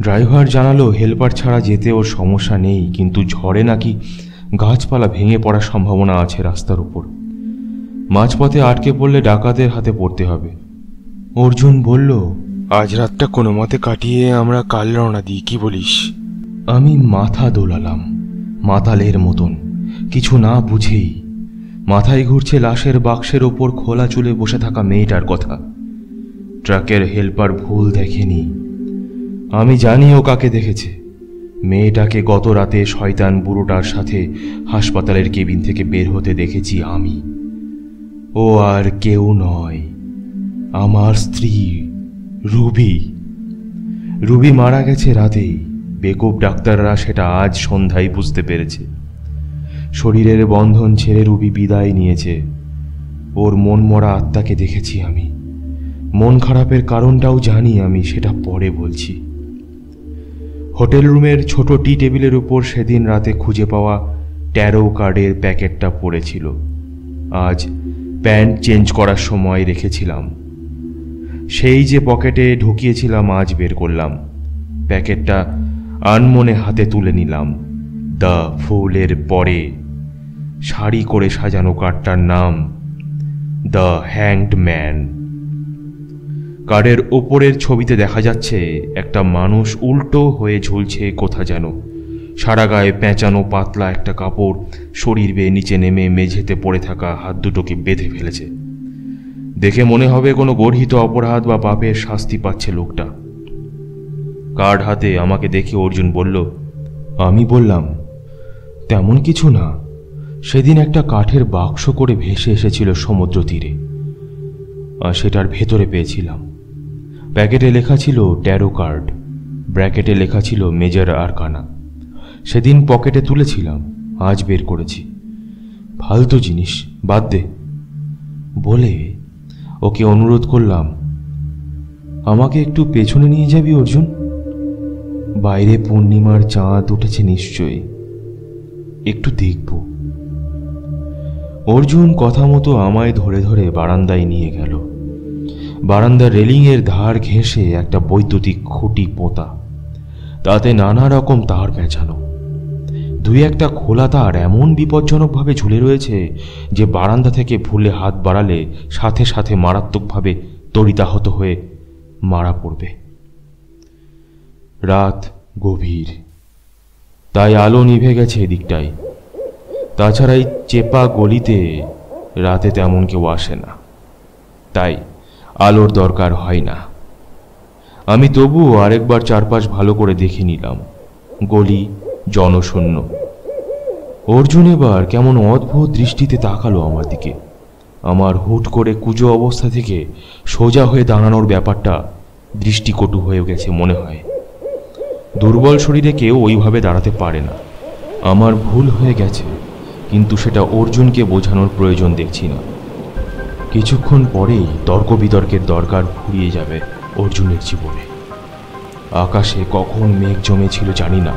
ড্রাইভার জানালো হেল্পার ছাড়া যেতে ওর সমস্যা নেই, কিন্তু ঝড়ে নাকি গাছপালা ভেঙে পড়ার সম্ভাবনা আছে রাস্তার উপর। মাঝপথে আটকে পড়লে ডাকাতের হাতে পড়তে হবে। অর্জুন বলল, আজ রাতটা কোনো মতে কাটিয়ে আমরা কাল রওনা দিই, কি বলিস? আমি মাথা দোলালাম মাতালের মতন, কিছু না বুঝেই। মাথায় ঘুরছে লাশের বাক্সের ওপর খোলা চুলে বসে থাকা মেয়েটার কথা। ট্রাকের হেল্পার ভুল দেখেনি। আমি জানি ও কাকে দেখেছে। মেয়েটাকে গত রাতে শয়তান বুড়োটার সাথে হাসপাতালের কেবিন থেকে বের হতে দেখেছি আমি। ও আর কেউ নয়, আমার স্ত্রী রুবি। রুবি মারা গেছে রাতেই। বেকুব ডাক্তাররা সেটা আজ সন্ধ্যায় বুঝতে পেরেছে। শরীরের বন্ধন ছেড়ে রুবি বিদায় নিয়েছে। ওর মন মরা আত্মাকে দেখেছি আমি। মন খারাপের কারণটাও জানি আমি, সেটা পরে বলছি। হোটেল রুমের ছোট টি টেবিলের উপর সেদিন রাতে খুঁজে পাওয়া ট্যারো কার্ডের প্যাকেটটা পড়েছিল। আজ প্যান্ট চেঞ্জ করার সময় রেখেছিলাম। সেই যে পকেটে ঢুকিয়েছিলাম আজ বের করলাম। প্যাকেটটা আনমনে হাতে তুলে নিলাম। দ্য ফুলের পরে সারি করে সাজানো কার্ডটার নাম দ্য হ্যাংড ম্যান। কার্ডের ওপরের ছবিতে দেখা যাচ্ছে একটা মানুষ উল্টো হয়ে ঝুলছে কোথা যেন। সারা গায়ে পেঁচানো পাতলা একটা কাপড় শরীর বেয়ে নিচে নেমে মেঝেতে পড়ে থাকা হাত দুটোকে বেঁধে ফেলেছে। দেখে মনে হবে কোনো গর্হিত অপরাধ বা পাপের শাস্তি পাচ্ছে লোকটা। কার্ড হাতে আমাকে দেখে অর্জুন বলল। আমি বললাম, তেমন কিছু না। সেদিন একটা কাঠের বাক্স করে ভেসে এসেছিল সমুদ্র তীরে, আর সেটার ভেতরে পেয়েছিলাম। প্যাকেটে লেখা ছিল ট্যারো কার্ড, ব্র্যাকেটে লেখা ছিল মেজর আরকানা। সেদিন পকেটে তুলেছিলাম, আজ বের করেছি। ফালতু জিনিস, বাদ দে বলে ওকে অনুরোধ করলাম, আমাকে একটু পেছনে নিয়ে যাবি অর্জুন? বাইরে পূর্ণিমার চাঁদ উঠেছে নিশ্চয়ই, একটু দেখব। অর্জুন কথা মতো আমায় ধরে ধরে বারান্দায় নিয়ে গেল। বারান্দার রেলিংয়ের ধার ঘেঁষে একটা বৈদ্যুতিক খুঁটি পোঁতা, তাতে নানা রকম তার পেঁচানো। দুই একটা খোলা তার এমন বিপজ্জনকভাবে ঝুলে রয়েছে যে বারান্দা থেকে ভুলে হাত বাড়ালে সাথে সাথে মারাত্মকভাবে তড়িতাহত হয়ে মারা পড়বে। রাত গভীর, তাই আলো নিভে গেছে এদিকটায়। তাছাড়া এই চেপা গলিতে রাতে তেমন কেউ আসে না, তাই আলোর দরকার হয় না। আমি তবুও আরেকবার চারপাশ ভালো করে দেখে নিলাম। গলি জনশূন্য। অর্জুন এবার কেমন অদ্ভুত দৃষ্টিতে তাকালো আমার দিকে। আমার হুট করে কুজো অবস্থা থেকে সোজা হয়ে দাঁড়ানোর ব্যাপারটা দৃষ্টিকটু হয়ে গেছে মনে হয়। দুর্বল শরীরে কেউ ওইভাবে দাঁড়াতে পারে না। আমার ভুল হয়ে গেছে, কিন্তু সেটা অর্জুনকে বোঝানোর প্রয়োজন দেখছি না। কিছুক্ষণ পরেই তর্ক বিতর্কের দরকার ফুরিয়ে যাবে অর্জুনের জীবনে। আকাশে কখন মেঘ জমেছিল জানি না,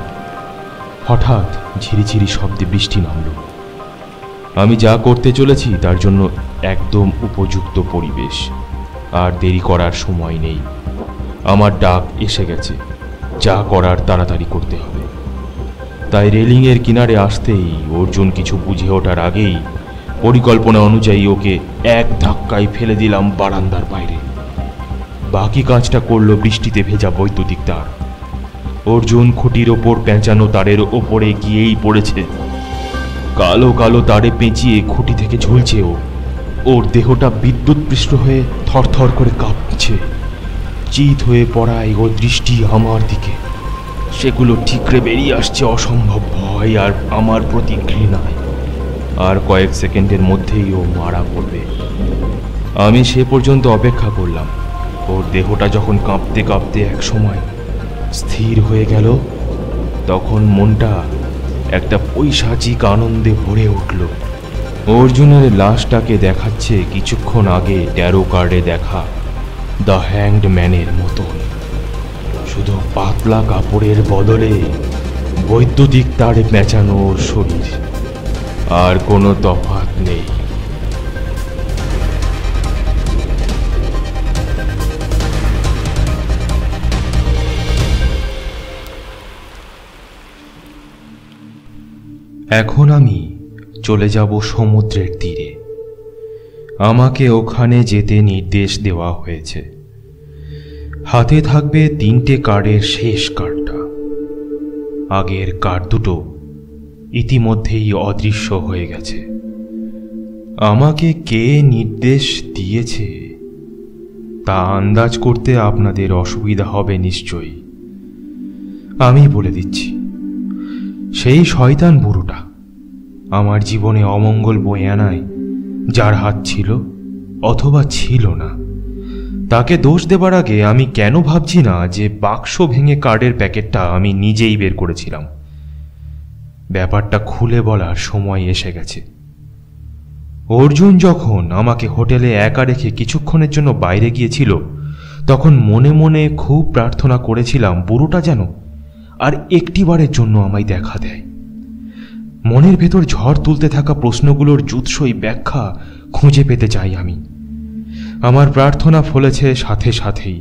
হঠাৎ ঝিরিঝিরি শব্দে বৃষ্টি নামল। আমি যা করতে চলেছি তার জন্য একদম উপযুক্ত পরিবেশ, আর দেরি করার সময় নেই। আমার ডাক এসে গেছে, যা করার তাড়াতাড়ি করতে হবে। তাই রেলিংয়ের কিনারে আসতেই অর্জুন কিছু বুঝে ওঠার আগেই পরিকল্পনা অনুযায়ী ওকে এক ধাক্কায় ফেলে দিলাম বারান্দার বাইরে। বাকি কাজটা করলো বৃষ্টিতে ভেজা বৈদ্যুতিক তার। অর্জুন খুঁটির ওপর পেঁচানো তারের ওপরে গিয়েই পড়েছে। কালো কালো তারে পেঁচিয়ে খুঁটি থেকে ঝুলছে ও। ওর দেহটা বিদ্যুৎপৃষ্ট হয়ে থরথর করে কাঁপছে। চিত হয়ে পড়ায় ওর দৃষ্টি আমার দিকে। সেগুলো ঠিকরে বেরিয়ে আসছে অসম্ভব ভয় আর আমার প্রতি ঘৃণায়। আর কয়েক সেকেন্ডের মধ্যেই ও মারা পড়বে। আমি সে পর্যন্ত অপেক্ষা করলাম। ওর দেহটা যখন কাঁপতে কাঁপতে এক সময় স্থির হয়ে গেল, তখন মনটা একটা পৈশাচিক আনন্দে ভরে উঠল। অর্জুনের লাশটাকে দেখাচ্ছে কিছুক্ষণ আগে ট্যারো কার্ডে দেখা দ্য হ্যাংড ম্যানের মতন, শুধু পাতলা কাপড়ের বদলে বৈদ্যুতিক তারে পেঁচানো ওর শরীর। আর কোনো তফাৎ নেই। এখন আমি চলে যাব সমুদ্রের তীরে। আমাকে ওখানে যেতে নির্দেশ দেওয়া হয়েছে। হাতে থাকবে 3টে কার্ডের শেষ কার্ডটা। আগের কার্ড দুটো ইতিমধ্যেই অদৃশ্য হয়ে গেছে। আমাকে কে নির্দেশ দিয়েছে তা আন্দাজ করতে আপনাদের অসুবিধা হবে নিশ্চয়ই। আমি বলে দিচ্ছি, সেই শয়তান বুড়োটা আমার জীবনে অমঙ্গল বয়ে আনায় যার হাত ছিল অথবা ছিল না, তাকে দোষ দেবার আগে আমি কেন ভাবছি না যে বাক্স ভেঙে কার্ডের প্যাকেটটা আমি নিজেই বের করেছিলাম। ব্যাপারটা খুলে বলার সময় এসে গেছে। অর্জুন যখন আমাকে হোটেলে একা রেখে কিছুক্ষণের জন্য বাইরে গিয়েছিল, তখন মনে মনে খুব প্রার্থনা করেছিলাম বুড়োটা যেন আর একটিবারের জন্য আমায় দেখা দেয়। মনের ভেতর ঝড় তুলতে থাকা প্রশ্নগুলোর জুৎসই ব্যাখ্যা খুঁজে পেতে চাই আমি। আমার প্রার্থনা ফলেছে সাথে সাথেই।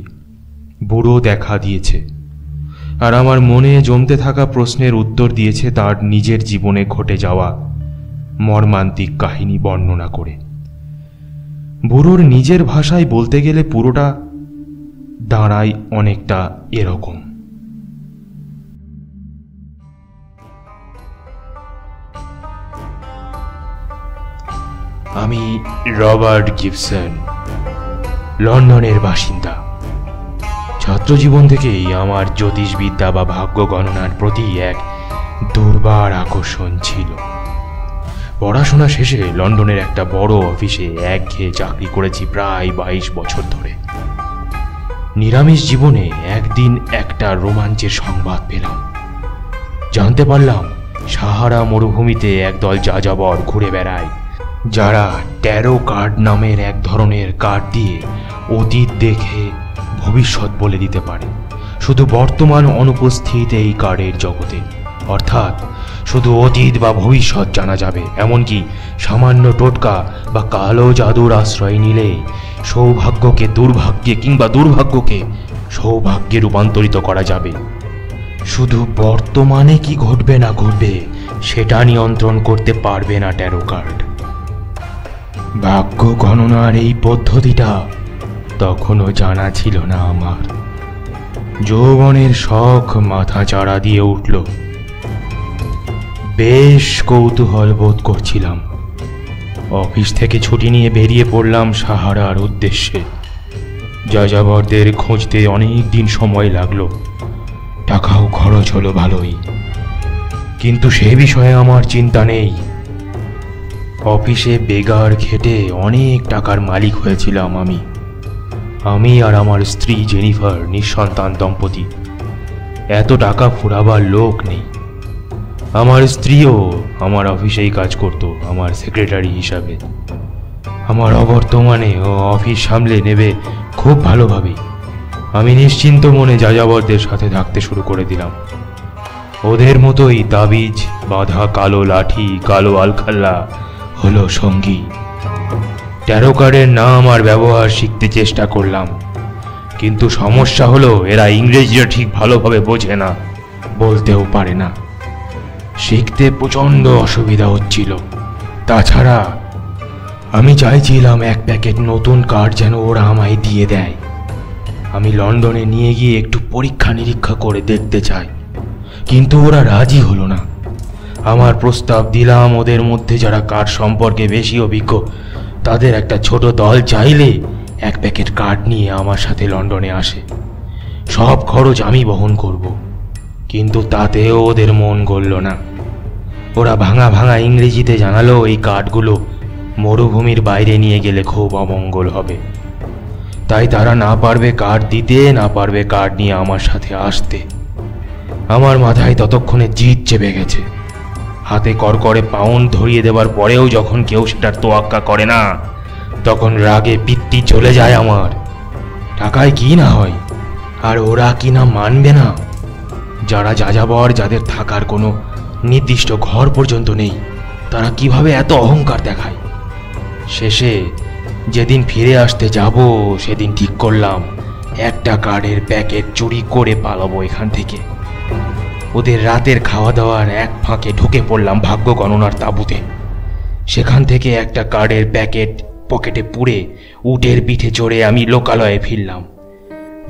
বুড়ো দেখা দিয়েছে, আর আমার মনে জমতে থাকা প্রশ্নের উত্তর দিয়েছে তার নিজের জীবনে ঘটে যাওয়া মর্মান্তিক কাহিনী বর্ণনা করে। বুড়োর নিজের ভাষায় বলতে গেলে পুরোটা দাঁড়ায় অনেকটা এরকম। আমি রবার্ট গিবসন, লন্ডনের বাসিন্দা। ছাত্রজীবন থেকেই আমার জ্যোতিষবিদ্যা বা ভাগ্য গণনার প্রতি এক দুর্বার আকর্ষণ ছিল। পড়াশোনা শেষে লন্ডনের একটা বড় অফিসে একঘেয়ে চাকরি করেছি প্রায় 22 বছর ধরে। নিরামিষ জীবনে একদিন একটা রোমাঞ্চের সংবাদ পেলাম। জানতে পারলাম সাহারা মরুভূমিতে একদল যাযাবর ঘুরে বেড়ায়, যারা ট্যারো কার্ড নামের এক ধরনের কার্ড দিয়ে অতীত দেখে ভবিষ্যৎ বলে দিতে পারে। শুধু বর্তমান অনুপস্থিত এই কার্ডের জগতে, অর্থাৎ শুধু অতীত বা ভবিষ্যৎ জানা যাবে। এমনকি সামান্য টোটকা বা কালো জাদুর আশ্রয় নিলে সৌভাগ্যকে দুর্ভাগ্যে কিংবা দুর্ভাগ্যকে সৌভাগ্যে রূপান্তরিত করা যাবে। শুধু বর্তমানে কি ঘটবে না ঘটবে সেটা নিয়ন্ত্রণ করতে পারবে না ট্যারো কার্ড। ভাগ্য গণনার এই পদ্ধতিটা তখনও জানা ছিল না আমার। যৌবনের শখ মাথা চাড়া দিয়ে উঠল। বেশ কৌতূহল বোধ করছিলাম। অফিস থেকে ছুটি নিয়ে বেরিয়ে পড়লাম সাহারার উদ্দেশ্যে। যাযাবরদের খুঁজতে অনেক দিন সময় লাগলো, টাকাও খরচ হলো ভালোই, কিন্তু সে বিষয়ে আমার চিন্তা নেই। অফিসে বেগার খেটে অনেক টাকার মালিক হয়েছিলাম আমি আর আমার স্ত্রী জেনিফার নিঃসন্তান দম্পতি। এত টাকা ফুরাবার লোক নেই। আমার স্ত্রীও আমার অফিসেই কাজ করতো আমার সেক্রেটারি হিসাবে। আমার অবর্তমানে ও অফিস সামলে নেবে খুব ভালোভাবেই। আমি নিশ্চিন্ত মনে যাযাবরদের সাথে থাকতে শুরু করে দিলাম। ওদের মতোই তাবিজ বাঁধা কালো লাঠি, কালো আলখাল্লা হলো সঙ্গী। ট্যারো কার্ডের নাম আর ব্যবহার শিখতে চেষ্টা করলাম, কিন্তু সমস্যা হলো এরা ইংরেজিটা ঠিক ভালোভাবে বোঝে না, বলতেও পারে না। শিখতে প্রচণ্ড অসুবিধা হচ্ছিল। তাছাড়া আমি চাইছিলাম এক প্যাকেট নতুন কার্ড যেন ওরা আমায় দিয়ে দেয়। আমি লন্ডনে নিয়ে গিয়ে একটু পরীক্ষা নিরীক্ষা করে দেখতে চাই, কিন্তু ওরা রাজি হলো না। আমার প্রস্তাব দিলাম ওদের মধ্যে যারা কার্ড সম্পর্কে বেশি অভিজ্ঞ তাদের একটা ছোট দল চাইলে এক প্যাকেট কার্ড নিয়ে আমার সাথে লন্ডনে আসে। সব খরচ আমি বহন করব। কিন্তু তাতেও ওদের মন গলল না। ওরা ভাঙা ভাঙা ইংরেজিতে জানালো এই কার্ডগুলো মরুভূমির বাইরে নিয়ে গেলে খুব অমঙ্গল হবে, তাই তারা না পারবে কার্ড দিতে, না পারবে কার্ড নিয়ে আমার সাথে আসতে। আমার মাথায় ততক্ষণে জিদ চেপে গেছে। হাতে করকরে পাউন্ড ধরিয়ে দেবার পরেও যখন কেউ সেটার তোয়াক্কা করে না, তখন রাগে পিত্তি চলে যায় আমার। টাকায় কি না হয়, আর ওরা কি না মানবে না? যারা যাযাবর, যাদের থাকার কোনো নির্দিষ্ট ঘর পর্যন্ত নেই, তারা কিভাবে এত অহংকার দেখায়? শেষে যেদিন ফিরে আসতে যাব সেদিন ঠিক করলাম একটা কার্ডের প্যাকেট চুরি করে পালাবো এখান থেকে। ওদের রাতের খাওয়া দাওয়ার এক ফাঁকে ঢুকে পড়লাম ভাগ্য গণনার তাঁবুতে। সেখান থেকে একটা কার্ডের প্যাকেট পকেটে পুরে উটের পিঠে চড়ে আমি লোকালয়ে ফিরলাম।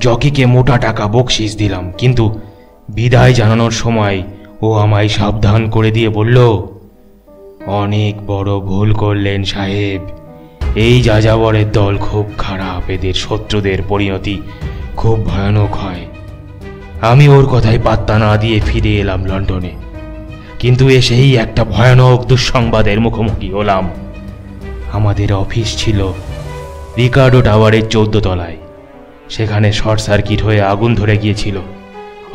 জকিকে মোটা টাকা বকশিস দিলাম, কিন্তু বিদায় জানানোর সময় ও আমায় সাবধান করে দিয়ে বলল, অনেক বড় ভুল করলেন সাহেব। এই যাযাবরের দল খুব খারাপ, এদের শত্রুদের পরিণতি খুব ভয়ানক হয়। আমি ওর কথায় পাত্তা না দিয়ে ফিরে এলাম লন্ডনে, কিন্তু এসেই একটা ভয়ানক দুঃসংবাদের মুখোমুখি হলাম। আমাদের অফিস ছিল রিকার্ডো টাওয়ারের 14 তলায়। সেখানে শর্ট সার্কিট হয়ে আগুন ধরে গিয়েছিল।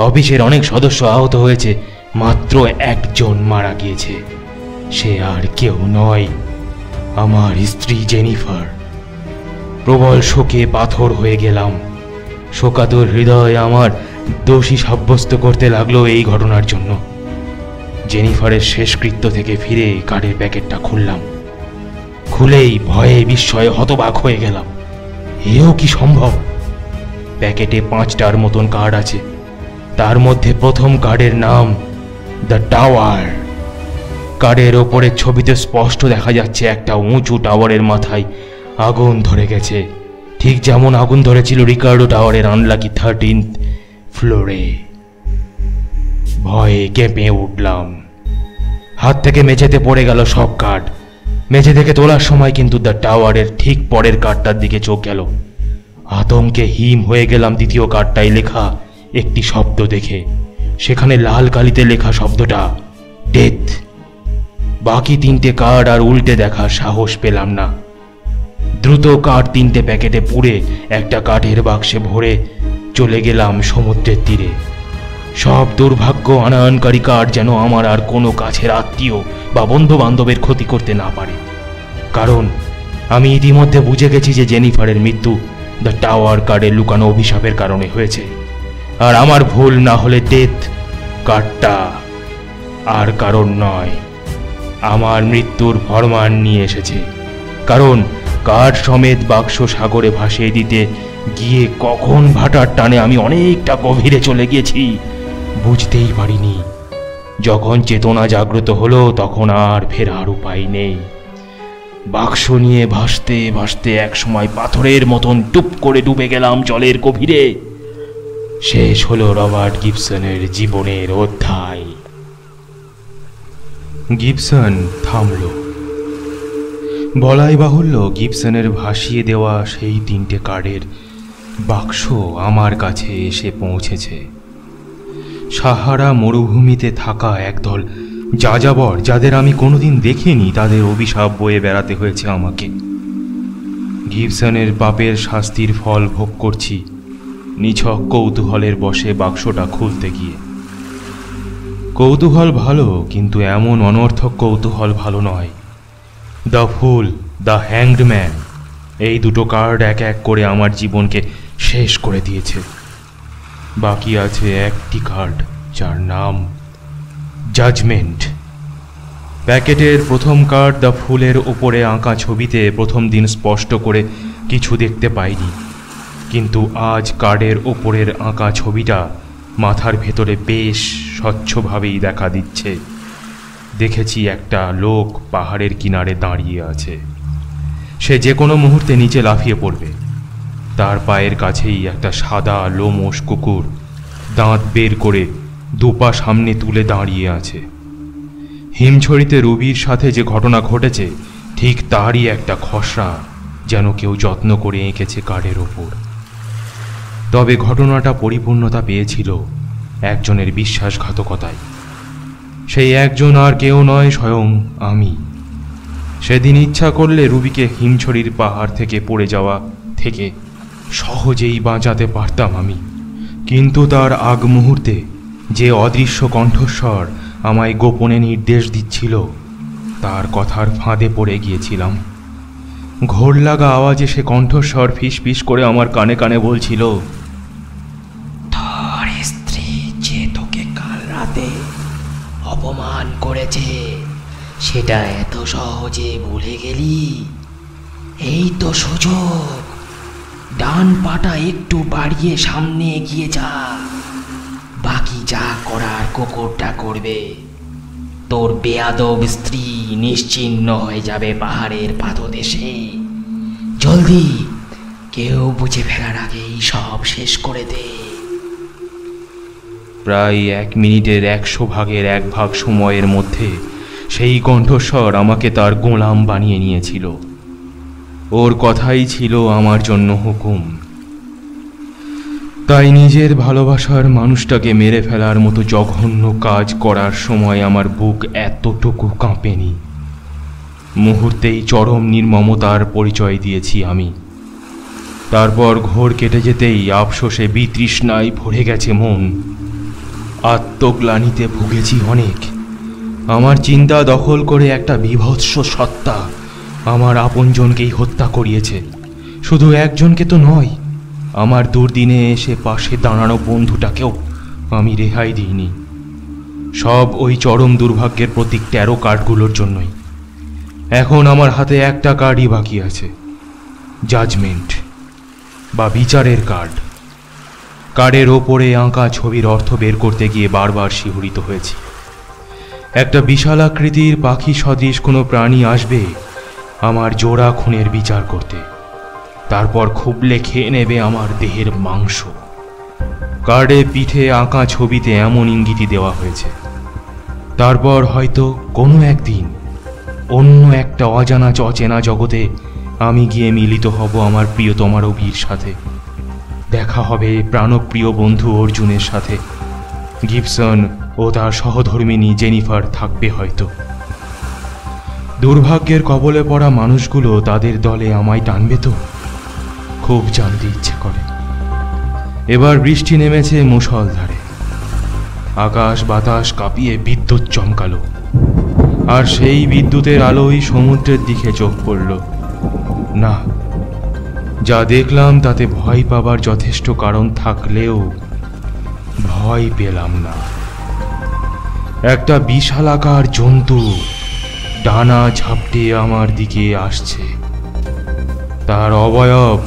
অফিসের অনেক সদস্য আহত হয়েছে, মাত্র একজন মারা গিয়েছে। সে আর কেউ নয়, আমার স্ত্রী জেনিফার। প্রবল শোকে পাথর হয়ে গেলাম। শোকাতুর হৃদয় আমার দোষী সাব্যস্ত করতে লাগলো এই ঘটনার জন্য। জেনিফারের শেষকৃত্য থেকে ফিরে কার্ডের প্যাকেটটা খুললাম। খুলেই ভয়ে বিস্ময়ে হতবাক হয়ে গেলাম। এও কি সম্ভব? প্যাকেটে 5টার মতন কার্ড আছে। তার মধ্যে প্রথম কার্ডের নাম দ্য টাওয়ার। কার্ডের ওপরের ছবিতে স্পষ্ট দেখা যাচ্ছে একটা উঁচু টাওয়ারের মাথায় আগুন ধরে গেছে, ঠিক যেমন আগুন ধরেছিল রিকার্ডো টাওয়ারের আনলাকি 13th ফ্লোরে। ভয়ে কেঁপে উঠলাম। হাত থেকে মেঝেতে পড়ে গেল সব কার্ড। মেঝে থেকে তোলার সময় কিন্তু দ্য টাওয়ারের ঠিক পরের কার্ডটার দিকে চোখ গেল। আতঙ্কে হিম হয়ে গেলাম দ্বিতীয় কার্ডটায় লেখা একটি শব্দ দেখে। সেখানে লাল কালিতে লেখা শব্দটা ডেথ। বাকি 3টে কার্ড আর উল্টে দেখার সাহস পেলাম না। দ্রুত কার্ড 3টে প্যাকেটে পুরে একটা কাঠের বাক্সে ভরে চলে গেলাম সমুদ্রের তীরে। সব দুর্ভাগ্য আনায়নকারী কার্ড যেন আমার আর কোনো কাছের আত্মীয় বা বন্ধু বান্ধবের ক্ষতি করতে না পারে, কারণ আমি ইতিমধ্যে বুঝে গেছি যে জেনিফারের মৃত্যু দ্য টাওয়ার কার্ডের লুকানো অভিশাপের কারণে হয়েছে। আর আমার ভুল না হলে ডেথ কার্ডটা আর কারণ নয়, আমার মৃত্যুর ফরমান নিয়ে এসেছে। কারণ কার্ড সমেত বাক্স সাগরে ভাসিয়ে দিতে গিয়ে কখন ভাটার টানে আমি অনেকটা গভীরে চলে গিয়েছি বুঝতেই পারিনি। যখন চেতনা জাগ্রত হলো তখন আর ফেরার উপায় নেই। বাক্স নিয়ে ভাসতে ভাসতে একসময় পাথরের মতন টুপ করে ডুবে গেলাম জলের গভীরে। শেষ হলো রবার্ট গিবসনের জীবনের অধ্যায়। গিবসন থামল। বলাই বাহুল্য গিবসনের ভাসিয়ে দেওয়া সেই 3টে কার্ডের বাক্স আমার কাছে এসে পৌঁছেছে। সাহারা মরুভূমিতে থাকা একদল যাযাবর, যাদের আমি কোনোদিন দেখিনি, তাদের অভিশাপ বয়ে বেড়াতে হয়েছে আমাকে। গিবসনের পাপের শাস্তির ফল ভোগ করছি নিছক কৌতূহলের বশে বাক্সটা খুলতে গিয়ে। কৌতূহল ভালো, কিন্তু এমন অনর্থক কৌতূহল ভালো নয়। The full, the hanged man, এই দুটো কার্ড এক এক করে আমার জীবনকে শেষ করে দিয়েছে। বাকি আছে একটি কার্ড, যার নাম জাজমেন্ট। প্যাকেটের প্রথম কার্ড দ্য ফুলের ওপরে আঁকা ছবিতে প্রথম দিন স্পষ্ট করে কিছু দেখতে পাইনি, কিন্তু আজ কার্ডের ওপরের আঁকা ছবিটা মাথার ভেতরে বেশ স্বচ্ছভাবেই দেখা দিচ্ছে। দেখেছি একটা লোক পাহাড়ের কিনারে দাঁড়িয়ে আছে। সে যে কোনো মুহূর্তে নিচে লাফিয়ে পড়বে। তার পায়ের কাছেই একটা সাদা লোমশ কুকুর দাঁত বের করে দুপা সামনে তুলে দাঁড়িয়ে আছে। হিমছড়িতে রুবির সাথে যে ঘটনা ঘটেছে ঠিক তারই একটা খসড়া যেন কেউ যত্ন করে এঁকেছে কার্ডের ওপর। তবে ঘটনাটা পরিপূর্ণতা পেয়েছিল একজনের বিশ্বাসঘাতকতায়। সেই একজন আর কেউ নয়, স্বয়ং আমি। সেদিন ইচ্ছা করলে রুবিকে হিমছড়ির পাহাড় থেকে পড়ে যাওয়া থেকে সহজেই বাঁচাতে পারতাম আমি, কিন্তু তার আগ মুহূর্তে যে অদৃশ্য কণ্ঠস্বর আমায় গোপনে নির্দেশ দিচ্ছিল তার কথার ফাঁদে পড়ে গিয়েছিলাম। ঘোর লাগা আওয়াজে সে কণ্ঠস্বর ফিসফিস করে আমার কানে কানে বলছিল, তোর স্ত্রী যে তোকে কাল রাতে অপমান করেছে সেটা এত সহজে ভুলে গেলি? এই তো সুযোগ, ডান পাটা একটু বাড়িয়ে সামনে এগিয়ে যা। বাকি যা করার কুকুরটা করবে। তোর বেয়াদব স্ত্রী নিশ্চিহ্ন হয়ে যাবে পাহাড়ের পাদদেশে। জলদি, কেউ বুঝে ফেলার আগেই সব শেষ করে দে। প্রায় 1 মিনিটের 100 ভাগের 1 ভাগ সময়ের মধ্যে সেই কণ্ঠস্বর আমাকে তার গোলাম বানিয়ে নিয়েছিল। ওর কথাই ছিল আমার জন্য হুকুম। তাই নিজের ভালোবাসার মানুষটাকে মেরে ফেলার মতো জঘন্য কাজ করার সময় আমার বুক এতটুকু কাঁপেনি। মুহূর্তেই চরম নির্মমতার পরিচয় দিয়েছি আমি। তারপর ঘোর কেটে যেতেই আফসোসে বিতৃষ্ণায় ভরে গেছে মন। আত্মগ্লানিতে ভুগেছি অনেক। আমার চিন্তা দখল করে একটা বিভৎস সত্তা আমার আপনজনকেই হত্যা করিয়েছে। শুধু একজনকে তো নয়, আমার দুর্দিনে এসে পাশে দাঁড়ানো বন্ধুটাকেও আমি রেহাই দিইনি। সব ওই চরম দুর্ভাগ্যের প্রতীক 13 কার্ডগুলোর জন্যই। এখন আমার হাতে একটা কার্ডই বাকি আছে, জাজমেন্ট বা বিচারের কার্ড। কার্ডের ওপরে আঁকা ছবির অর্থ বের করতে গিয়ে বারবার শিহরিত হয়েছি। একটা বিশাল আকৃতির পাখি সদৃশ কোনো প্রাণী আসবে আমার জোড়া খুনের বিচার করতে, তারপর খুবলে খেয়ে নেবে আমার দেহের মাংস। কার্ডে পিঠে আঁকা ছবিতে এমন ইঙ্গিতই দেওয়া হয়েছে, তারপর হয়তো কোনো একদিন অন্য একটা অজানা অচেনা জগতে আমি গিয়ে মিলিত হব আমার প্রিয়তমা রবির সাথে। দেখা হবে প্রাণপ্রিয় বন্ধু অর্জুনের সাথে। গিবসন ও তার সহধর্মিণী জেনিফার থাকবে হয়তো। দুর্ভাগ্যের কবলে পড়া মানুষগুলো তাদের দলে আমায় টানবে তো? খুব জানতে ইচ্ছে করে। এবার বৃষ্টি নেমেছে মুষলধারে। আকাশ বাতাস কাঁপিয়ে বিদ্যুৎ চমকালো, আর সেই বিদ্যুতের আলোই সমুদ্রের দিকে চোখ পড়ল। না, যা দেখলাম তাতে ভয় পাবার যথেষ্ট কারণ থাকলেও ভয় পেলাম না। একটা বিশালাকার জন্তু ডানা ঝাপটে আমার দিকে আসছে। তার অবয়ব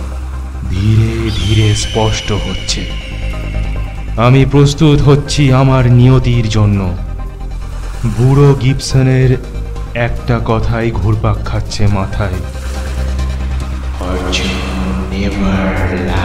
ধীরে ধীরে স্পষ্ট হচ্ছে। আমি প্রস্তুত হচ্ছি আমার নিয়তির জন্য। বুড়ো গিবসনের একটা কথাই ঘুরপাক খাচ্ছে মাথায়, Fortune never lies.